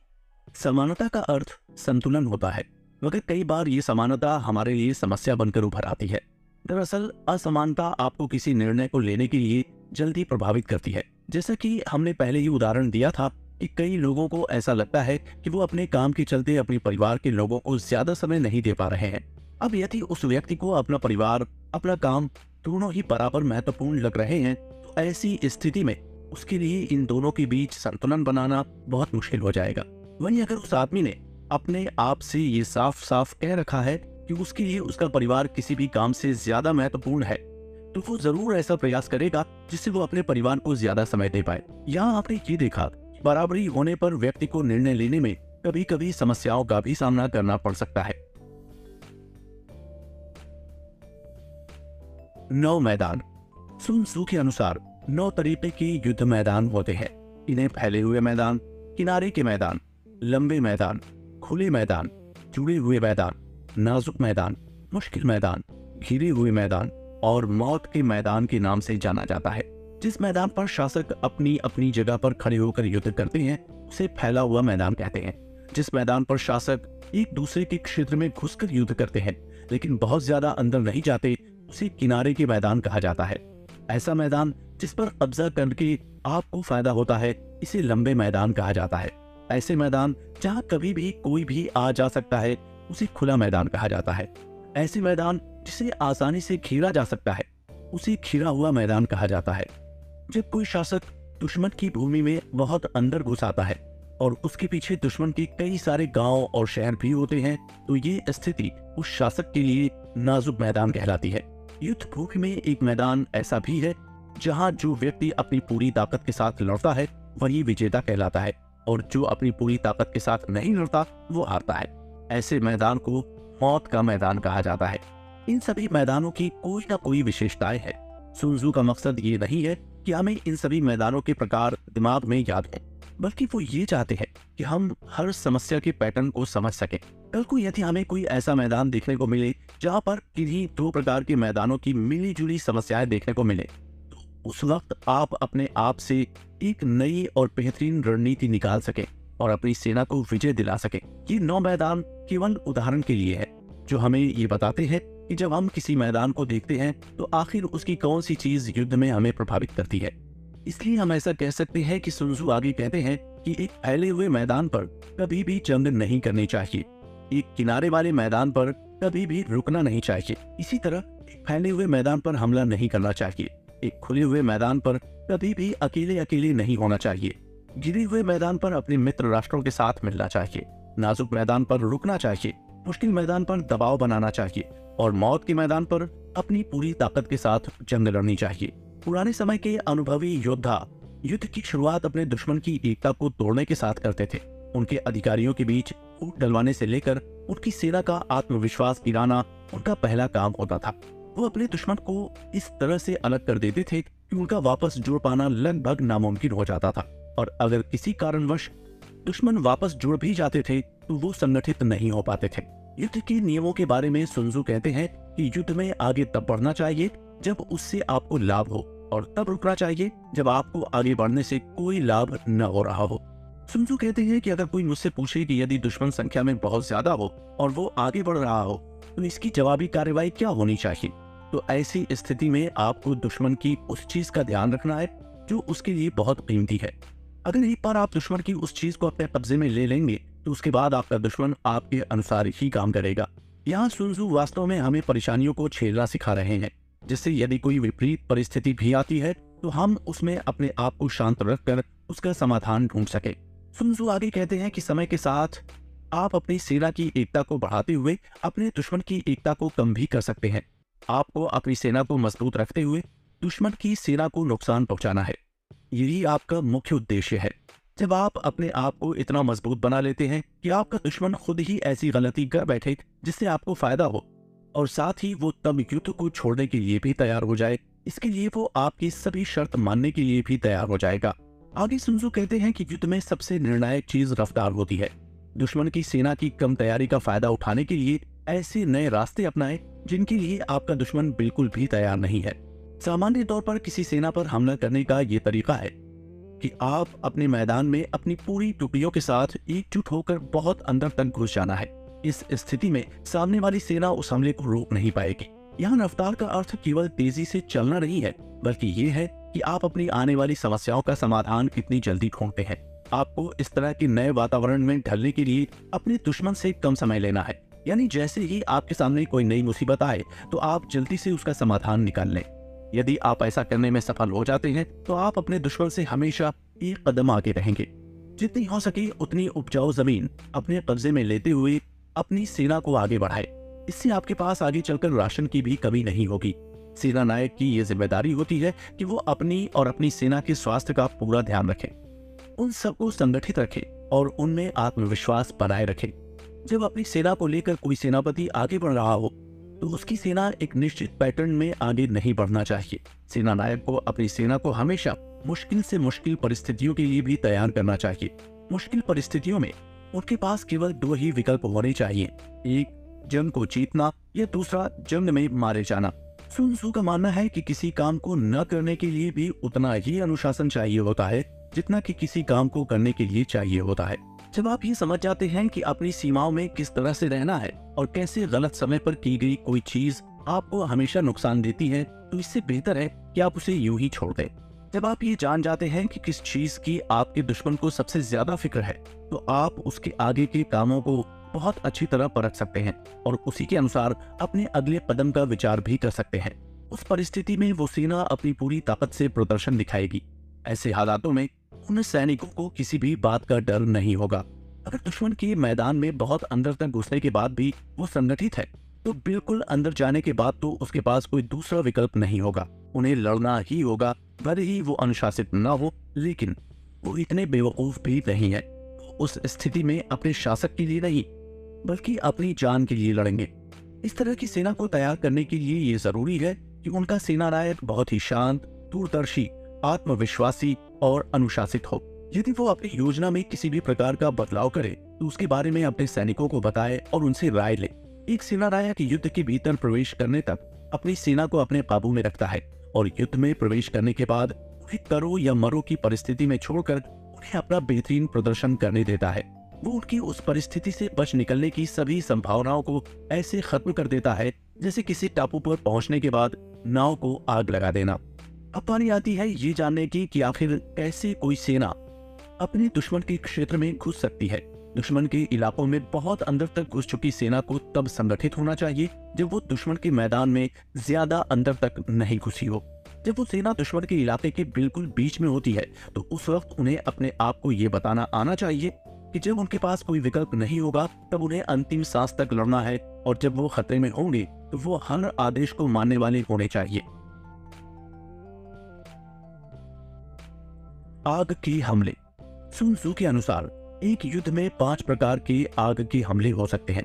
समानता का अर्थ संतुलन होता है, मगर कई बार ये समानता हमारे लिए समस्या बनकर उभर आती है। दरअसल असमानता आपको किसी निर्णय को लेने के लिए जल्दी प्रभावित करती है। जैसा कि हमने पहले ही उदाहरण दिया था कि कई लोगों को ऐसा लगता है कि वो अपने काम के चलते अपने परिवार के लोगों को ज्यादा समय नहीं दे पा रहे हैं। अब यदि उस व्यक्ति को अपना परिवार, अपना काम दोनों ही बराबर महत्वपूर्ण लग रहे हैं तो ऐसी स्थिति में उसके लिए इन दोनों के बीच संतुलन बनाना बहुत मुश्किल हो जाएगा। वहीं अगर उस आदमी ने अपने आप से ये साफ साफ कह रखा है कि उसके लिए उसका परिवार किसी भी काम से ज्यादा महत्वपूर्ण है तो वो जरूर ऐसा प्रयास करेगा जिससे वो अपने परिवार को ज्यादा समय दे पाए। यहाँ आपने ये देखा, बराबरी होने पर व्यक्ति को निर्णय लेने में कभी कभी समस्याओं का भी सामना करना पड़ सकता है। 9 मैदान। sun Tzu के अनुसार 9 तरीके के युद्ध मैदान होते हैं। इन्हें फैले हुए मैदान, किनारे के मैदान, लंबे मैदान, खुले मैदान, जुड़े हुए मैदान, नाजुक मैदान, मुश्किल मैदान, घिरे हुए मैदान और मौत के मैदान के नाम से जाना जाता है। जिस मैदान पर शासक अपनी अपनी जगह पर खड़े होकर युद्ध करते हैं उसे फैला हुआ मैदान कहते हैं। जिस मैदान पर शासक एक दूसरे के क्षेत्र में घुसकर युद्ध करते हैं लेकिन बहुत ज्यादा अंदर नहीं जाते उसे किनारे के मैदान कहा जाता है। ऐसा मैदान जिस पर कब्जा करके आपको फायदा होता है इसे लंबे मैदान कहा जाता है। ऐसे मैदान जहाँ कभी भी कोई भी आ जा सकता है उसे खुला मैदान कहा जाता है। ऐसे मैदान जिसे आसानी से घेरा जा सकता है उसे घिरा हुआ मैदान कहा जाता है। जब कोई शासक दुश्मन की भूमि में बहुत अंदर घुस आता है और उसके पीछे दुश्मन के कई सारे गांव और शहर भी होते हैं तो ये स्थिति उस शासक के लिए नाजुक मैदान कहलाती है। युद्ध भूमि में एक मैदान ऐसा भी है जहां जो व्यक्ति अपनी पूरी ताकत के साथ लड़ता है वही विजेता कहलाता है और जो अपनी पूरी ताकत के साथ नहीं लड़ता वो हारता है। ऐसे मैदान को मौत का मैदान कहा जाता है। इन सभी मैदानों की कोई ना कोई विशेषताएं हैं। sun tzu का मकसद ये नहीं है कि हमें इन सभी मैदानों के प्रकार दिमाग में याद हो, बल्कि वो ये चाहते हैं कि हम हर समस्या के पैटर्न को समझ सकें। कल को यदि हमें कोई ऐसा मैदान देखने को मिले जहाँ पर किन्हीं दो प्रकार के मैदानों की मिली जुली समस्याएं देखने को मिले, तो उस वक्त आप अपने आप से एक नई और बेहतरीन रणनीति निकाल सकें और अपनी सेना को विजय दिला सकें। ये 9 मैदान केवल उदाहरण के लिए है, जो हमें ये बताते हैं कि जब हम किसी मैदान को देखते हैं तो आखिर उसकी कौन सी चीज युद्ध में हमें प्रभावित करती है। इसलिए हम ऐसा कह सकते हैं कि sun tzu आगे कहते हैं कि एक फैले हुए मैदान पर कभी भी जंग नहीं करनी चाहिए, एक किनारे वाले मैदान पर कभी भी रुकना नहीं चाहिए। इसी तरह एक फैले हुए मैदान पर हमला नहीं करना चाहिए, एक खुले हुए मैदान पर कभी भी अकेले अकेले नहीं होना चाहिए, गिरे हुए मैदान पर अपने मित्र राष्ट्रों के साथ मिलना चाहिए, नाजुक मैदान पर रुकना चाहिए, मुश्किल मैदान पर दबाव बनाना चाहिए और मौत के मैदान पर अपनी पूरी ताकत के साथ जंग लड़नी चाहिए। पुराने समय के अनुभवी योद्धा युद्ध की शुरुआत अपने दुश्मन की एकता को तोड़ने के साथ करते थे। उनके अधिकारियों के बीच फूट डलवाने से लेकर उनकी सेना का आत्मविश्वास गिराना उनका पहला काम होता था। वो अपने दुश्मन को इस तरह से अलग कर देते थे कि उनका वापस जुड़ पाना लगभग नामुमकिन हो जाता था, और अगर किसी कारणवश दुश्मन वापस जुड़ भी जाते थे तो वो संगठित नहीं हो पाते थे। युद्ध के नियमों के बारे में sun tzu कहते हैं कि युद्ध में आगे तब बढ़ना चाहिए जब उससे आपको लाभ हो, और तब रुकना चाहिए जब आपको आगे बढ़ने से कोई लाभ न हो रहा हो। sun tzu कहते हैं कि अगर कोई मुझसे पूछे कि यदि दुश्मन संख्या में बहुत ज्यादा हो और वो आगे बढ़ रहा हो तो इसकी जवाबी कार्रवाई क्या होनी चाहिए, तो ऐसी स्थिति में आपको दुश्मन की उस चीज का ध्यान रखना है जो उसके लिए बहुत कीमती है। अगर एक बार आप दुश्मन की उस चीज को अपने कब्जे में ले लेंगे तो उसके बाद आपका दुश्मन आपके अनुसार ही काम करेगा। यहाँ sun tzu वास्तव में हमें परेशानियों को झेलना सिखा रहे हैं, जिससे यदि कोई विपरीत परिस्थिति भी आती है तो हम उसमें अपने आप को शांत रखकर उसका समाधान ढूंढ सके। sun tzu आगे कहते हैं कि समय के साथ आप अपनी सेना की एकता को बढ़ाते हुए अपने दुश्मन की एकता को कम भी कर सकते हैं। आपको अपनी सेना को मजबूत रखते हुए दुश्मन की सेना को नुकसान पहुंचाना है, यही आपका मुख्य उद्देश्य है। जब आप अपने आप को इतना मजबूत बना लेते हैं कि आपका दुश्मन खुद ही ऐसी गलती कर बैठे जिससे आपको फायदा हो, और साथ ही वो तब युद्ध को छोड़ने के लिए भी तैयार हो जाए, इसके लिए वो आपकी सभी शर्त मानने के लिए भी तैयार हो जाएगा। आगे sun tzu कहते हैं कि युद्ध में सबसे निर्णायक चीज रफ्तार होती है। दुश्मन की सेना की कम तैयारी का फायदा उठाने के लिए ऐसे नए रास्ते अपनाएं जिनके लिए आपका दुश्मन बिल्कुल भी तैयार नहीं है। सामान्य तौर पर किसी सेना पर हमला करने का ये तरीका है कि आप अपने मैदान में अपनी पूरी टुकड़ियों के साथ एकजुट होकर बहुत अंदर तक घुस जाना है। इस स्थिति में सामने वाली सेना उस हमले को रोक नहीं पाएगी। यहाँ रफ्तार का अर्थ केवल तेजी से चलना नहीं है, बल्कि ये है कि आप अपनी आने वाली समस्याओं का समाधान कितनी जल्दी ढूंढते हैं। आपको इस तरह के नए वातावरण में ढलने के लिए अपने दुश्मन से कम समय लेना है, यानी जैसे ही आपके सामने कोई नई मुसीबत आए तो आप जल्दी से उसका समाधान निकाल लें। यदि आप ऐसा करने में सफल हो जाते हैं तो आप अपने दुश्मन से हमेशा एक कदम आगे रहेंगे। जितनी हो सके उतनी उपजाऊ जमीन अपने कब्जे में लेते हुए अपनी सेना को आगे बढ़ाए। इससे आपके पास आगे चलकर राशन की भी कमी नहीं होगी। सेना नायक की यह जिम्मेदारी होती है कि वो अपनी और अपनी सेना के स्वास्थ्य का पूरा ध्यान रखे, उन सबको संगठित रखे और उनमें आत्मविश्वास बनाए रखे। जब अपनी सेना को लेकर कोई सेनापति आगे बढ़ रहा हो तो उसकी सेना एक निश्चित पैटर्न में आगे नहीं बढ़ना चाहिए। सेना नायक को अपनी सेना को हमेशा मुश्किल से मुश्किल परिस्थितियों के लिए भी तैयार करना चाहिए। मुश्किल परिस्थितियों में उनके पास केवल 2 ही विकल्प होने चाहिए, एक जंग को जीतना या दूसरा जंग में मारे जाना। sun tzu का मानना है कि किसी काम को न करने के लिए भी उतना ही अनुशासन चाहिए होता है जितना कि किसी काम को करने के लिए चाहिए होता है। जब आप ये समझ जाते हैं कि अपनी सीमाओं में किस तरह से रहना है और कैसे गलत समय पर की गई कोई चीज आपको हमेशा नुकसान देती है, तो इससे बेहतर है कि आप उसे यूं ही छोड़ दें। जब आप ये जान जाते हैं कि किस चीज की आपके दुश्मन को सबसे ज्यादा फिक्र है, तो आप उसके आगे के कामों को बहुत अच्छी तरह परख सकते हैं और उसी के अनुसार अपने अगले कदम का विचार भी कर सकते हैं। उस परिस्थिति में वो सेना अपनी पूरी ताकत से प्रदर्शन दिखाएगी। ऐसे हालातों में उन सैनिकों को किसी भी बात का डर नहीं होगा। अगर दुश्मन के मैदान में बहुत अंदर तक घुसने के बाद भी वो संगठित है, तो बिल्कुल अंदर जाने के बाद तो उसके पास कोई दूसरा विकल्प नहीं होगा, उन्हें लड़ना ही होगा। भले ही वो अनुशासित न हो, लेकिन वो इतने बेवकूफ भी नहीं है। उस स्थिति में अपने शासक के लिए नहीं बल्कि अपनी जान के लिए लड़ेंगे। इस तरह की सेना को तैयार करने के लिए ये जरूरी है कि उनका सेनानायक बहुत ही शांत, दूरदर्शी, आत्मविश्वासी और अनुशासित हो। यदि वो अपनी योजना में किसी भी प्रकार का बदलाव करे तो उसके बारे में अपने सैनिकों को बताए और उनसे राय ले। एक सेनानायक युद्ध के भीतर प्रवेश करने तक अपनी सेना को अपने काबू में रखता है और युद्ध में प्रवेश करने के बाद उन्हें करो या मरो की परिस्थिति में छोड़कर उन्हें अपना बेहतरीन प्रदर्शन करने देता है। वो उनकी उस परिस्थिति से बच निकलने की सभी संभावनाओं को ऐसे खत्म कर देता है जैसे किसी टापू पर पहुंचने के बाद नाव को आग लगा देना। अब बारी आती है ये जानने की कि आखिर कैसे कोई सेना अपने दुश्मन के क्षेत्र में घुस सकती है। दुश्मन के इलाकों में बहुत अंदर तक घुस चुकी सेना को तब संगठित होना चाहिए जब वो दुश्मन के मैदान में ज्यादा अंदर तक नहीं घुसी हो। जब वो सेना दुश्मन के इलाके के बिल्कुल बीच में होती है तो उस वक्त उन्हें अपने आप को ये बताना आना चाहिए कि जब उनके पास कोई विकल्प नहीं होगा तब उन्हें अंतिम सांस तक लड़ना है और जब वो खतरे में होंगे तो वो हर आदेश को मानने वाले होने चाहिए। आग के हमले। सुन त्सू के अनुसार एक युद्ध में 5 प्रकार के आग के हमले हो सकते हैं।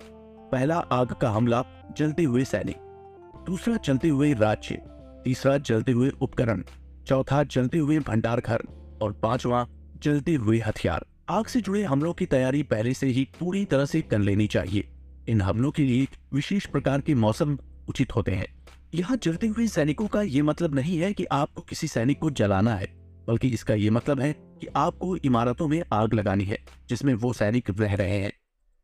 पहला आग का हमला जलते हुए सैनिक, दूसरा जलते हुए राज्य, तीसरा जलते हुए उपकरण, चौथा जलते हुए भंडार घर और पांचवा जलते हुए हथियार। आग से जुड़े हमलों की तैयारी पहले से ही पूरी तरह से कर लेनी चाहिए। इन हमलों के लिए विशेष प्रकार के मौसम उचित होते हैं। यहाँ जलते हुए सैनिकों का ये मतलब नहीं है कि आपको किसी सैनिक को जलाना है, बल्कि इसका ये मतलब है कि आपको इमारतों में आग लगानी है जिसमें वो सैनिक रह रहे हैं।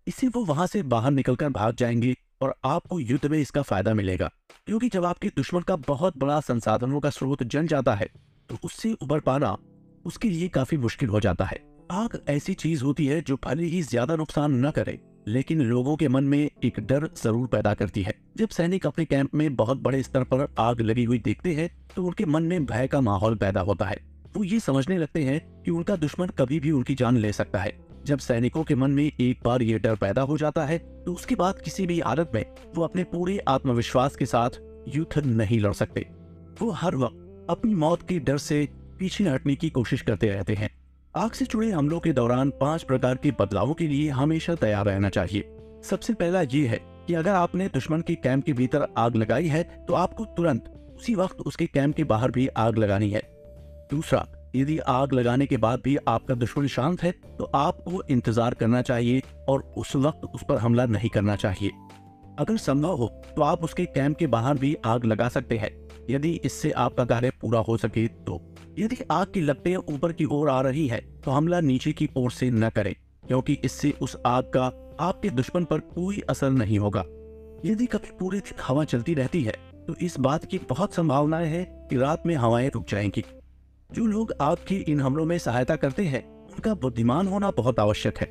इससे वो वहां से बाहर निकलकर भाग जाएंगे और आपको युद्ध में इसका फायदा मिलेगा, क्योंकि जब आपके दुश्मन का बहुत बड़ा संसाधनों का स्रोत जल जाता है तो उससे उबर पाना उसके लिए काफी मुश्किल हो जाता है। आग ऐसी चीज होती है जो भले ही ज्यादा नुकसान न करे लेकिन लोगों के मन में एक डर जरूर पैदा करती है। जब सैनिक अपने कैंप में बहुत बड़े स्तर पर आग लगी हुई देखते हैं तो उनके मन में भय का माहौल पैदा होता है। वो ये समझने लगते हैं कि उनका दुश्मन कभी भी उनकी जान ले सकता है। जब सैनिकों के मन में एक बार ये डर पैदा हो जाता है तो उसके बाद किसी भी हालत में वो अपने पूरे आत्मविश्वास के साथ युद्ध नहीं लड़ सकते। वो हर वक्त अपनी मौत के डर से पीछे हटने की कोशिश करते रहते हैं। आग से जुड़े हमलों के दौरान 5 प्रकार के बदलावों के लिए हमेशा तैयार रहना चाहिए। सबसे पहला ये है कि अगर आपने दुश्मन के कैंप के भीतर आग लगाई है तो आपको तुरंत उसी वक्त उसके कैंप के बाहर भी आग लगानी है। दूसरा, यदि आग लगाने के बाद भी आपका दुश्मन शांत है तो आपको इंतजार करना चाहिए और उस वक्त उस पर हमला नहीं करना चाहिए। अगर संभव हो तो आप उसके कैंप के बाहर भी आग लगा सकते हैं यदि इससे आपका कार्य पूरा हो सके तो। यदि आग की लपटें ऊपर की ओर आ रही है तो हमला नीचे की ओर से न करें, क्योंकि इससे उस आग का आपके दुश्मन पर कोई असर नहीं होगा। यदि कभी पूरे दिन हवा चलती रहती है तो इस बात की बहुत संभावना है कि रात में हवाएं रुक जाएंगी। जो लोग आग के इन हमलों में सहायता करते हैं उनका बुद्धिमान होना बहुत आवश्यक है।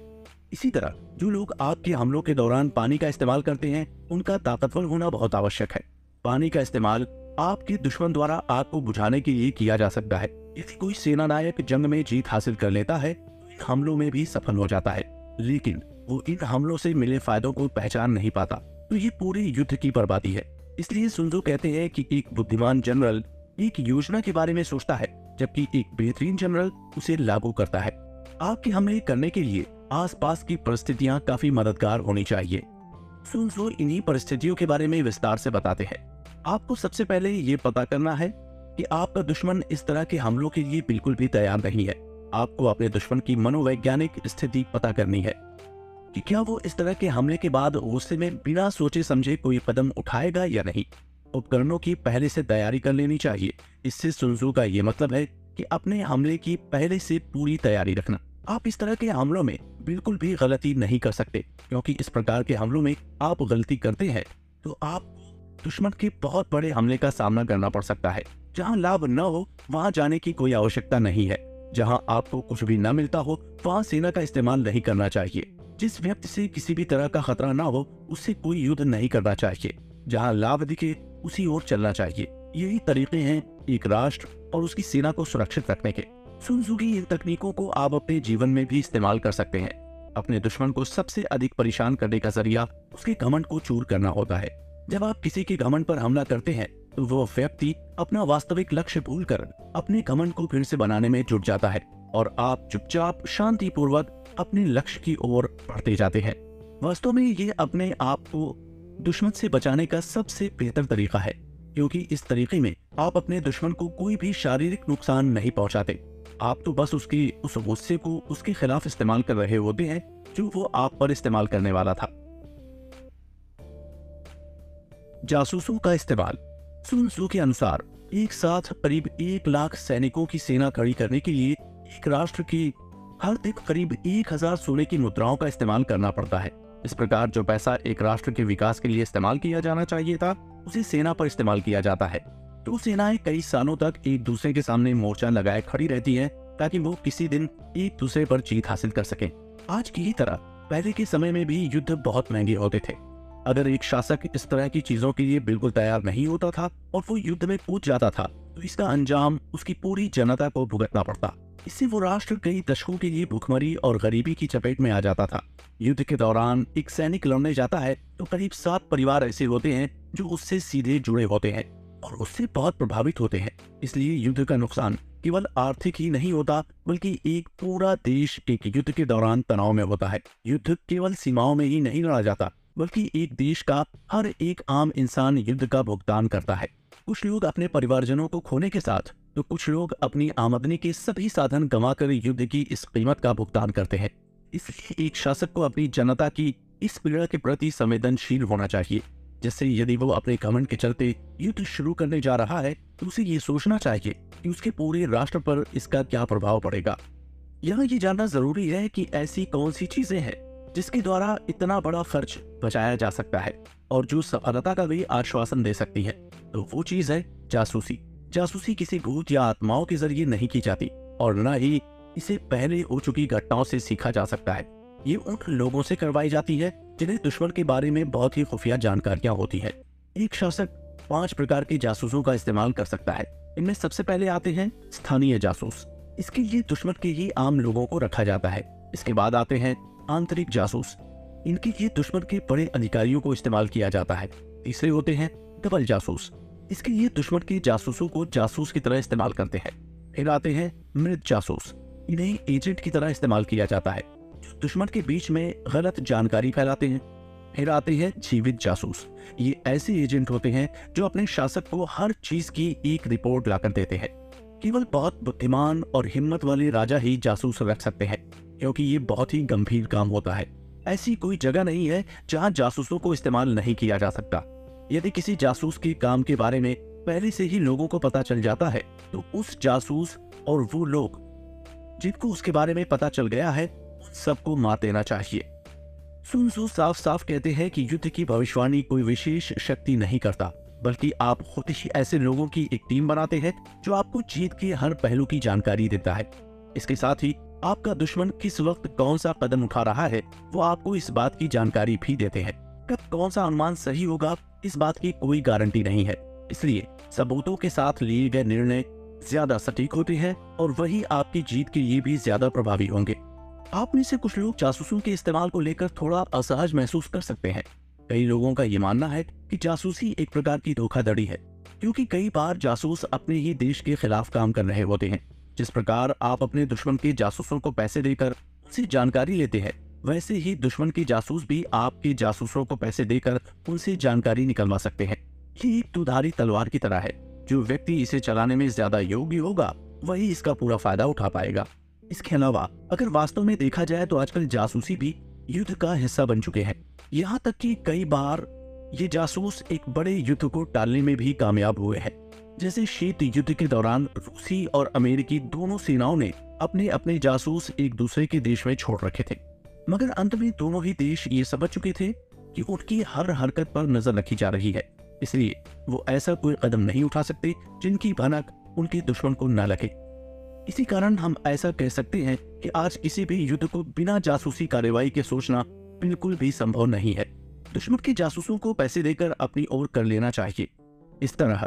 इसी तरह जो लोग आग के हमलों के दौरान पानी का इस्तेमाल करते हैं उनका ताकतवर होना बहुत आवश्यक है। पानी का इस्तेमाल आपके दुश्मन द्वारा आग को बुझाने के लिए किया जा सकता है। यदि कोई सेनानायक जंग में जीत हासिल कर लेता है तो इन हमलों में भी सफल हो जाता है, लेकिन वो इन हमलों से मिले फायदों को पहचान नहीं पाता तो ये पूरे युद्ध की बर्बादी है। इसलिए सुन त्सू कहते हैं कि एक बुद्धिमान जनरल एक योजना के बारे में सोचता है जबकि एक बेहतरीन जनरल उसे लागू करता है। आग के हमले करने के लिए आसपास की परिस्थितियां काफी मददगार होनी चाहिए। सुन त्सू इन्हीं परिस्थितियों के बारे में विस्तार से बताते हैं। आपको सबसे पहले ये पता करना है कि आपका दुश्मन इस तरह के हमलों के लिए बिल्कुल भी तैयार नहीं है। आपको अपने दुश्मन की मनोवैज्ञानिक स्थिति पता करनी है कि क्या वो इस तरह के हमले के बाद गुस्से में बिना सोचे समझे कोई कदम उठाएगा या नहीं। उपकरणों की पहले से तैयारी कर लेनी चाहिए। इससे सुन त्सू का ये मतलब है कि अपने हमले की पहले से पूरी तैयारी रखना। आप इस तरह के हमलों में बिल्कुल भी गलती नहीं कर सकते, क्योंकि इस प्रकार के हमलों में आप गलती करते हैं तो आप दुश्मन के बहुत बड़े हमले का सामना करना पड़ सकता है। जहां लाभ न हो वहां जाने की कोई आवश्यकता नहीं है। जहां आपको कुछ भी न मिलता हो वहां सेना का इस्तेमाल नहीं करना चाहिए। जिस व्यक्ति से किसी भी तरह का खतरा न हो उससे कोई युद्ध नहीं करना चाहिए। जहां लाभ दिखे उसी ओर चलना चाहिए। यही तरीके हैं एक राष्ट्र और उसकी सेना को सुरक्षित रखने के। सुन त्सू की इन तकनीकों को आप अपने जीवन में भी इस्तेमाल कर सकते हैं। अपने दुश्मन को सबसे अधिक परेशान करने का जरिया उसके घमंड को चूर करना होता है। जब आप किसी के घमंड पर हमला करते हैं तो वो व्यक्ति अपना वास्तविक लक्ष्य भूलकर अपने घमंड को फिर से बनाने में जुट जाता है और आप चुपचाप शांतिपूर्वक अपने लक्ष्य की ओर बढ़ते जाते हैं। वास्तव में ये अपने आप को दुश्मन से बचाने का सबसे बेहतर तरीका है, क्योंकि इस तरीके में आप अपने दुश्मन को कोई भी शारीरिक नुकसान नहीं पहुंचाते। आप तो बस उसकी उस गुस्से को उसके खिलाफ इस्तेमाल कर रहे होते हैं जो वो आप पर इस्तेमाल करने वाला था। जासूसों का इस्तेमाल। सुन त्सू के अनुसार एक साथ करीब 1 लाख सैनिकों की सेना खड़ी करने के लिए एक राष्ट्र की हर दिन करीब 1000 सोने की मुद्राओं का इस्तेमाल करना पड़ता है। इस प्रकार जो पैसा एक राष्ट्र के विकास के लिए इस्तेमाल किया जाना चाहिए था, उसे सेना पर इस्तेमाल किया जाता है। तो सेनाएं कई सालों तक एक दूसरे के सामने मोर्चा लगाए खड़ी रहती हैं ताकि वो किसी दिन एक दूसरे पर जीत हासिल कर सकें। आज की ही तरह पहले के समय में भी युद्ध बहुत महंगे होते थे। अगर एक शासक इस तरह की चीजों के लिए बिल्कुल तैयार नहीं होता था और वो युद्ध में कूद जाता था, तो इसका अंजाम उसकी पूरी जनता को भुगतना पड़ता। इससे वो राष्ट्र कई दशकों के लिए भूखमरी और गरीबी की चपेट में आ जाता था। युद्ध के दौरान एक सैनिक लड़ने जाता है तो करीब 7 परिवार ऐसे होते हैं जो उससे सीधे जुड़े होते हैं और उससे बहुत प्रभावित होते हैं। इसलिए युद्ध का नुकसान केवल आर्थिक ही नहीं होता, बल्कि एक पूरा देश एक युद्ध के दौरान तनाव में होता है। युद्ध केवल सीमाओं में ही नहीं लड़ा जाता, बल्कि एक देश का हर एक आम इंसान युद्ध का भुगतान करता है। कुछ लोग अपने परिवारजनों को खोने के साथ तो कुछ लोग अपनी आमदनी के सभी साधन गंवाकर युद्ध की इस कीमत का भुगतान करते हैं। इसलिए एक शासक को अपनी जनता की इस पीड़ा के प्रति संवेदनशील होना चाहिए, जिससे यदि वो अपने घमंड के चलते युद्ध शुरू करने जा रहा है तो उसे ये सोचना चाहिए कि उसके पूरे राष्ट्र पर इसका क्या प्रभाव पड़ेगा। यहाँ ये जानना जरूरी है कि ऐसी कौन सी चीजें हैं जिसके द्वारा इतना बड़ा खर्च बचाया जा सकता है और जो सफलता का भी आश्वासन दे सकती है। तो वो चीज है जासूसी। जासूसी किसी भूत या आत्माओं के जरिए नहीं की जाती और न ही इसे पहले हो चुकी घटनाओं से सीखा जा सकता है। ये उन लोगों से करवाई जाती है जिन्हें दुश्मन के बारे में बहुत ही खुफिया जानकारियां होती है। एक शासक 5 प्रकार के जासूसों का इस्तेमाल कर सकता है। इनमें सबसे पहले आते हैं स्थानीय जासूस। इसके लिए दुश्मन के ही आम लोगों को रखा जाता है। इसके बाद आते हैं आंतरिक जासूस। इनके लिए दुश्मन के बड़े अधिकारियों को इस्तेमाल किया जाता है। तीसरे होते हैं डबल जासूस। इसके लिए दुश्मन के जासूसों को जासूस की तरह इस्तेमाल करते हैं। फिर आते हैं मृत जासूस। इन्हें एजेंट की तरह इस्तेमाल किया जाता है जो दुश्मन के बीच में गलत जानकारी फैलाते हैं। फिर आते हैं जीवित जासूस। ये ऐसे एजेंट होते हैं जो अपने शासक को हर चीज की एक रिपोर्ट लाकर देते हैं। केवल बहुत बुद्धिमान और हिम्मत वाले राजा ही जासूस रख सकते हैं, क्योंकि ये बहुत ही गंभीर काम होता है। ऐसी कोई जगह नहीं है जहां जासूसों को इस्तेमाल नहीं किया जा सकता। यदि किसी जासूस के काम के बारे में पहले से ही लोगों को पता चल जाता है तो उस जासूस और वो लोग जिनको उसके बारे में पता चल गया है उन सबको मार देना चाहिए। सुन त्सू साफ साफ कहते हैं कि युद्ध की भविष्यवाणी कोई विशेष शक्ति नहीं करता, बल्कि आप खुद ही ऐसे लोगों की एक टीम बनाते हैं जो आपको जीत के हर पहलू की जानकारी देता है। इसके साथ ही आपका दुश्मन किस वक्त कौन सा कदम उठा रहा है वो आपको इस बात की जानकारी भी देते हैं। कब कौन सा अनुमान सही होगा इस बात की कोई गारंटी नहीं है, इसलिए सबूतों के साथ लिए गए निर्णय ज्यादा सटीक होते हैं और वही आपकी जीत के लिए भी ज्यादा प्रभावी होंगे। आप में से कुछ लोग जासूसों के इस्तेमाल को लेकर थोड़ा असहज महसूस कर सकते हैं। कई लोगों का ये मानना है कि जासूसी एक प्रकार की धोखाधड़ी है, क्योंकि कई बार जासूस अपने ही देश के खिलाफ काम कर रहे होते हैं। जिस प्रकार आप अपने दुश्मन के जासूसों को पैसे देकर उनसे जानकारी लेते हैं, वैसे ही दुश्मन के जासूस भी आपके जासूसों को पैसे देकर उनसे जानकारी निकलवा सकते हैं। ये एक दुधारी तलवार की तरह है। जो व्यक्ति इसे चलाने में ज्यादा योग्य होगा वही इसका पूरा फायदा उठा पाएगा। इसके अलावा अगर वास्तव में देखा जाए तो आजकल जासूसी भी युद्ध का हिस्सा बन चुके हैं। यहाँ तक कि कई बार ये जासूस एक बड़े युद्ध को टालने में भी कामयाब हुए हैं। जैसे शीत युद्ध के दौरान रूसी और अमेरिकी दोनों सेनाओं ने अपने अपने जासूस एक दूसरे के देश में छोड़ रखे थे, मगर अंत में दोनों ही देश ये समझ चुके थे कि उनकी हर हरकत पर नजर रखी जा रही है, इसलिए वो ऐसा कोई कदम नहीं उठा सकते जिनकी भनक उनके दुश्मन को न लगे। इसी कारण हम ऐसा कह सकते हैं कि आज किसी भी युद्ध को बिना जासूसी कार्रवाई के सोचना बिल्कुल भी संभव नहीं है। दुश्मन के जासूसों को पैसे देकर अपनी ओर कर लेना चाहिए। इस तरह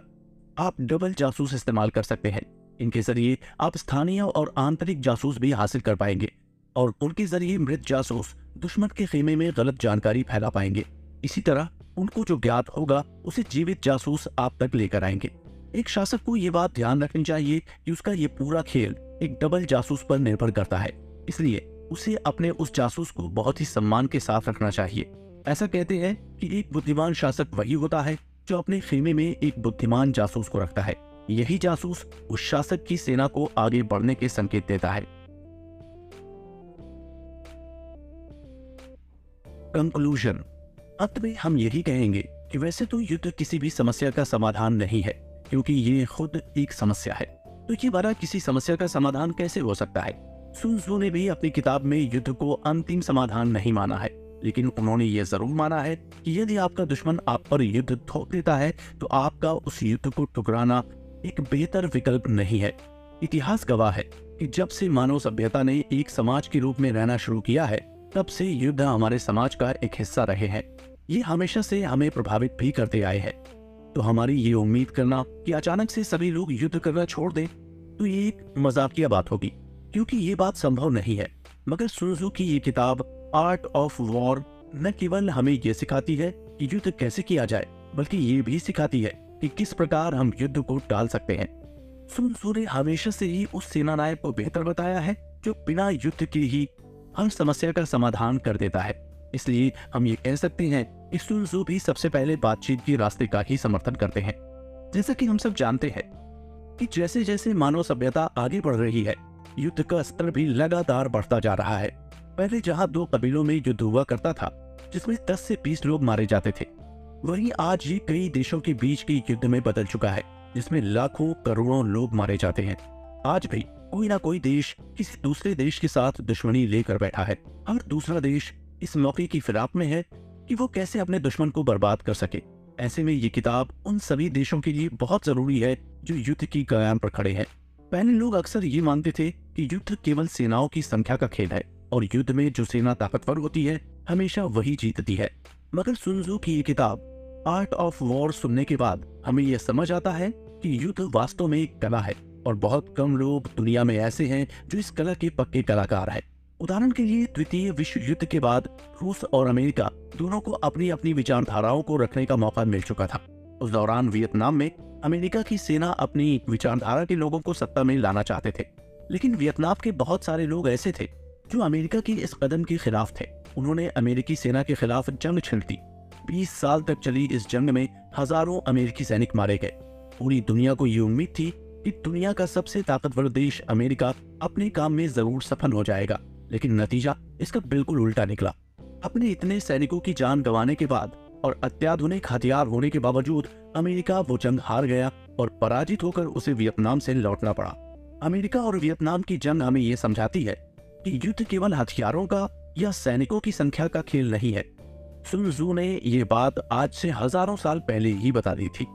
आप डबल जासूस इस्तेमाल कर सकते हैं। इनके जरिए आप स्थानीय और आंतरिक जासूस भी हासिल कर पाएंगे और उनके जरिए मृत जासूस दुश्मन के खेमे में गलत जानकारी फैला पाएंगे। इसी तरह उनको जो ज्ञात होगा उसे जीवित जासूस आप तक लेकर आएंगे। एक शासक को ये बात ध्यान रखनी चाहिए कि उसका ये पूरा खेल एक डबल जासूस पर निर्भर करता है, इसलिए उसे अपने उस जासूस को बहुत ही सम्मान के साथ रखना चाहिए। ऐसा कहते हैं कि एक बुद्धिमान शासक वही होता है जो अपने खेमे में एक बुद्धिमान जासूस को रखता है। यही जासूस उस शासक की सेना को आगे बढ़ने के संकेत देता है। कंक्लूजन, अंत में हम यही कहेंगे कि वैसे तो युद्ध किसी भी समस्या का समाधान नहीं है, क्योंकि ये खुद एक समस्या है। तो ये बड़ा किसी समस्या का समाधान कैसे हो सकता है? सुन त्सू ने भी अपनी किताब में युद्ध को अंतिम समाधान नहीं माना है, लेकिन उन्होंने ये जरूर माना है कि यदि आपका दुश्मन आप पर युद्ध थोप देता है तो आपका उस युद्ध को ठुकराना एक बेहतर विकल्प नहीं है। इतिहास गवाह है कि जब से मानव सभ्यता ने एक समाज के रूप में रहना शुरू किया है, तब से युद्ध हमारे समाज का एक हिस्सा रहे हैं। ये हमेशा से हमें प्रभावित भी करते आए हैं। तो हमारी ये उम्मीद करना कि अचानक से सभी लोग युद्ध करना छोड़ दें, तो ये एक मजाकिया बात होगी, क्योंकि ये बात संभव नहीं है। मगर सुन त्सू की ये किताब आर्ट ऑफ वॉर न केवल हमें ये सिखाती है कि युद्ध कैसे किया जाए, बल्कि ये भी सिखाती है कि किस प्रकार हम युद्ध को टाल सकते हैं। सुन त्सू ने हमेशा से ही उस सेनानायक को बेहतर बताया है जो बिना युद्ध के ही हर समस्या का समाधान कर देता है। इसलिए हम ये कह सकते हैं कि सुन त्सू भी सबसे पहले बातचीत के रास्ते का ही समर्थन करते हैं। जैसा कि हम सब जानते हैं कि जैसे जैसे मानव सभ्यता आगे बढ़ रही है, युद्ध का स्तर भी लगातार बढ़ता जा रहा है। पहले जहां दो कबीलों में युद्ध हुआ करता था जिसमें 10 से 20 लोग मारे जाते थे, वहीं आज ये कई देशों के बीच के युद्ध में बदल चुका है जिसमें लाखों करोड़ों लोग मारे जाते हैं। आज भी कोई ना कोई देश किसी दूसरे देश के साथ दुश्मनी लेकर बैठा है। हर दूसरा देश इस मौके की फिराक में है कि वो कैसे अपने दुश्मन को बर्बाद कर सके। ऐसे में ये किताब उन सभी देशों के लिए बहुत जरूरी है जो युद्ध की कगार पर खड़े हैं। पहले लोग अक्सर ये मानते थे कि युद्ध केवल सेनाओं की संख्या का खेल है और युद्ध में जो सेना ताकतवर होती है हमेशा वही जीतती है। मगर सुन त्सू की ये किताब आर्ट ऑफ वॉर सुनने के बाद हमें यह समझ आता है कि युद्ध वास्तव में एक कला है और बहुत कम लोग दुनिया में ऐसे हैं जो इस कला के पक्के कलाकार हैं। उदाहरण के लिए द्वितीय विश्व युद्ध के बाद रूस और अमेरिका दोनों को अपनी अपनी विचारधाराओं को रखने का मौका मिल चुका था। उस दौरान वियतनाम में अमेरिका की सेना अपनी विचारधारा के लोगों को सत्ता में लाना चाहते थे, लेकिन वियतनाम के बहुत सारे लोग ऐसे थे जो अमेरिका के इस कदम के खिलाफ थे। उन्होंने अमेरिकी सेना के खिलाफ जंग छिड़ दी। 20 साल तक चली इस जंग में हजारों अमेरिकी सैनिक मारे गए। पूरी दुनिया को ये उम्मीद थी कि दुनिया का सबसे ताकतवर देश अमेरिका अपने काम में जरूर सफल हो जाएगा, लेकिन नतीजा इसका बिल्कुल उल्टा निकला। अपने इतने सैनिकों की जान गंवाने के बाद और अत्याधुनिक हथियार होने के बावजूद अमेरिका वो जंग हार गया और पराजित होकर उसे वियतनाम से लौटना पड़ा। अमेरिका और वियतनाम की जंग हमें ये समझाती है कि युद्ध केवल हथियारों का या सैनिकों की संख्या का खेल नहीं है। सुन त्सू ने ये बात आज से हजारों साल पहले ही बता दी थी।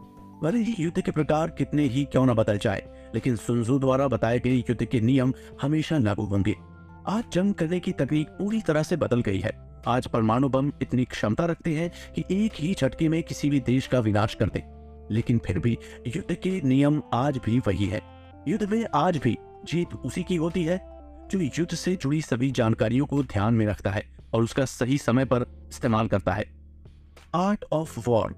भले ही युद्ध के प्रकार कितने ही क्यों न बदल जाए, लेकिन सुन त्सू द्वारा बताए गए युद्ध के नियम हमेशा लागू होंगे। आज जंग करने की तकनीक पूरी तरह से बदल गई है। आज परमाणु बम इतनी क्षमता रखते हैं कि एक ही झटके में किसी भी देश का विनाश कर दे, लेकिन फिर भी युद्ध के नियम आज भी वही है। युद्ध में आज भी जीत उसी की होती है जो युद्ध से जुड़ी सभी जानकारियों को ध्यान में रखता है और उसका सही समय पर इस्तेमाल करता है। आर्ट ऑफ वॉर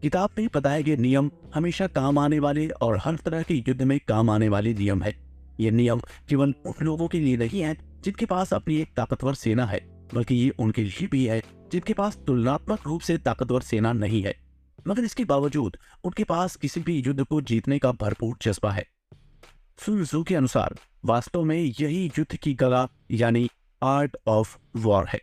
किताब में बताए गए नियम हमेशा काम आने वाले और हर तरह के युद्ध में काम आने वाले नियम है। ये नियम केवल उन लोगों के लिए नहीं है जिनके पास अपनी एक ताकतवर सेना है, बल्कि ये उनके लिए भी है जिनके पास तुलनात्मक रूप से ताकतवर सेना नहीं है, मगर इसके बावजूद उनके पास किसी भी युद्ध को जीतने का भरपूर जज्बा है। सुन त्सू के अनुसार वास्तव में यही युद्ध की कला यानी आर्ट ऑफ वॉर है।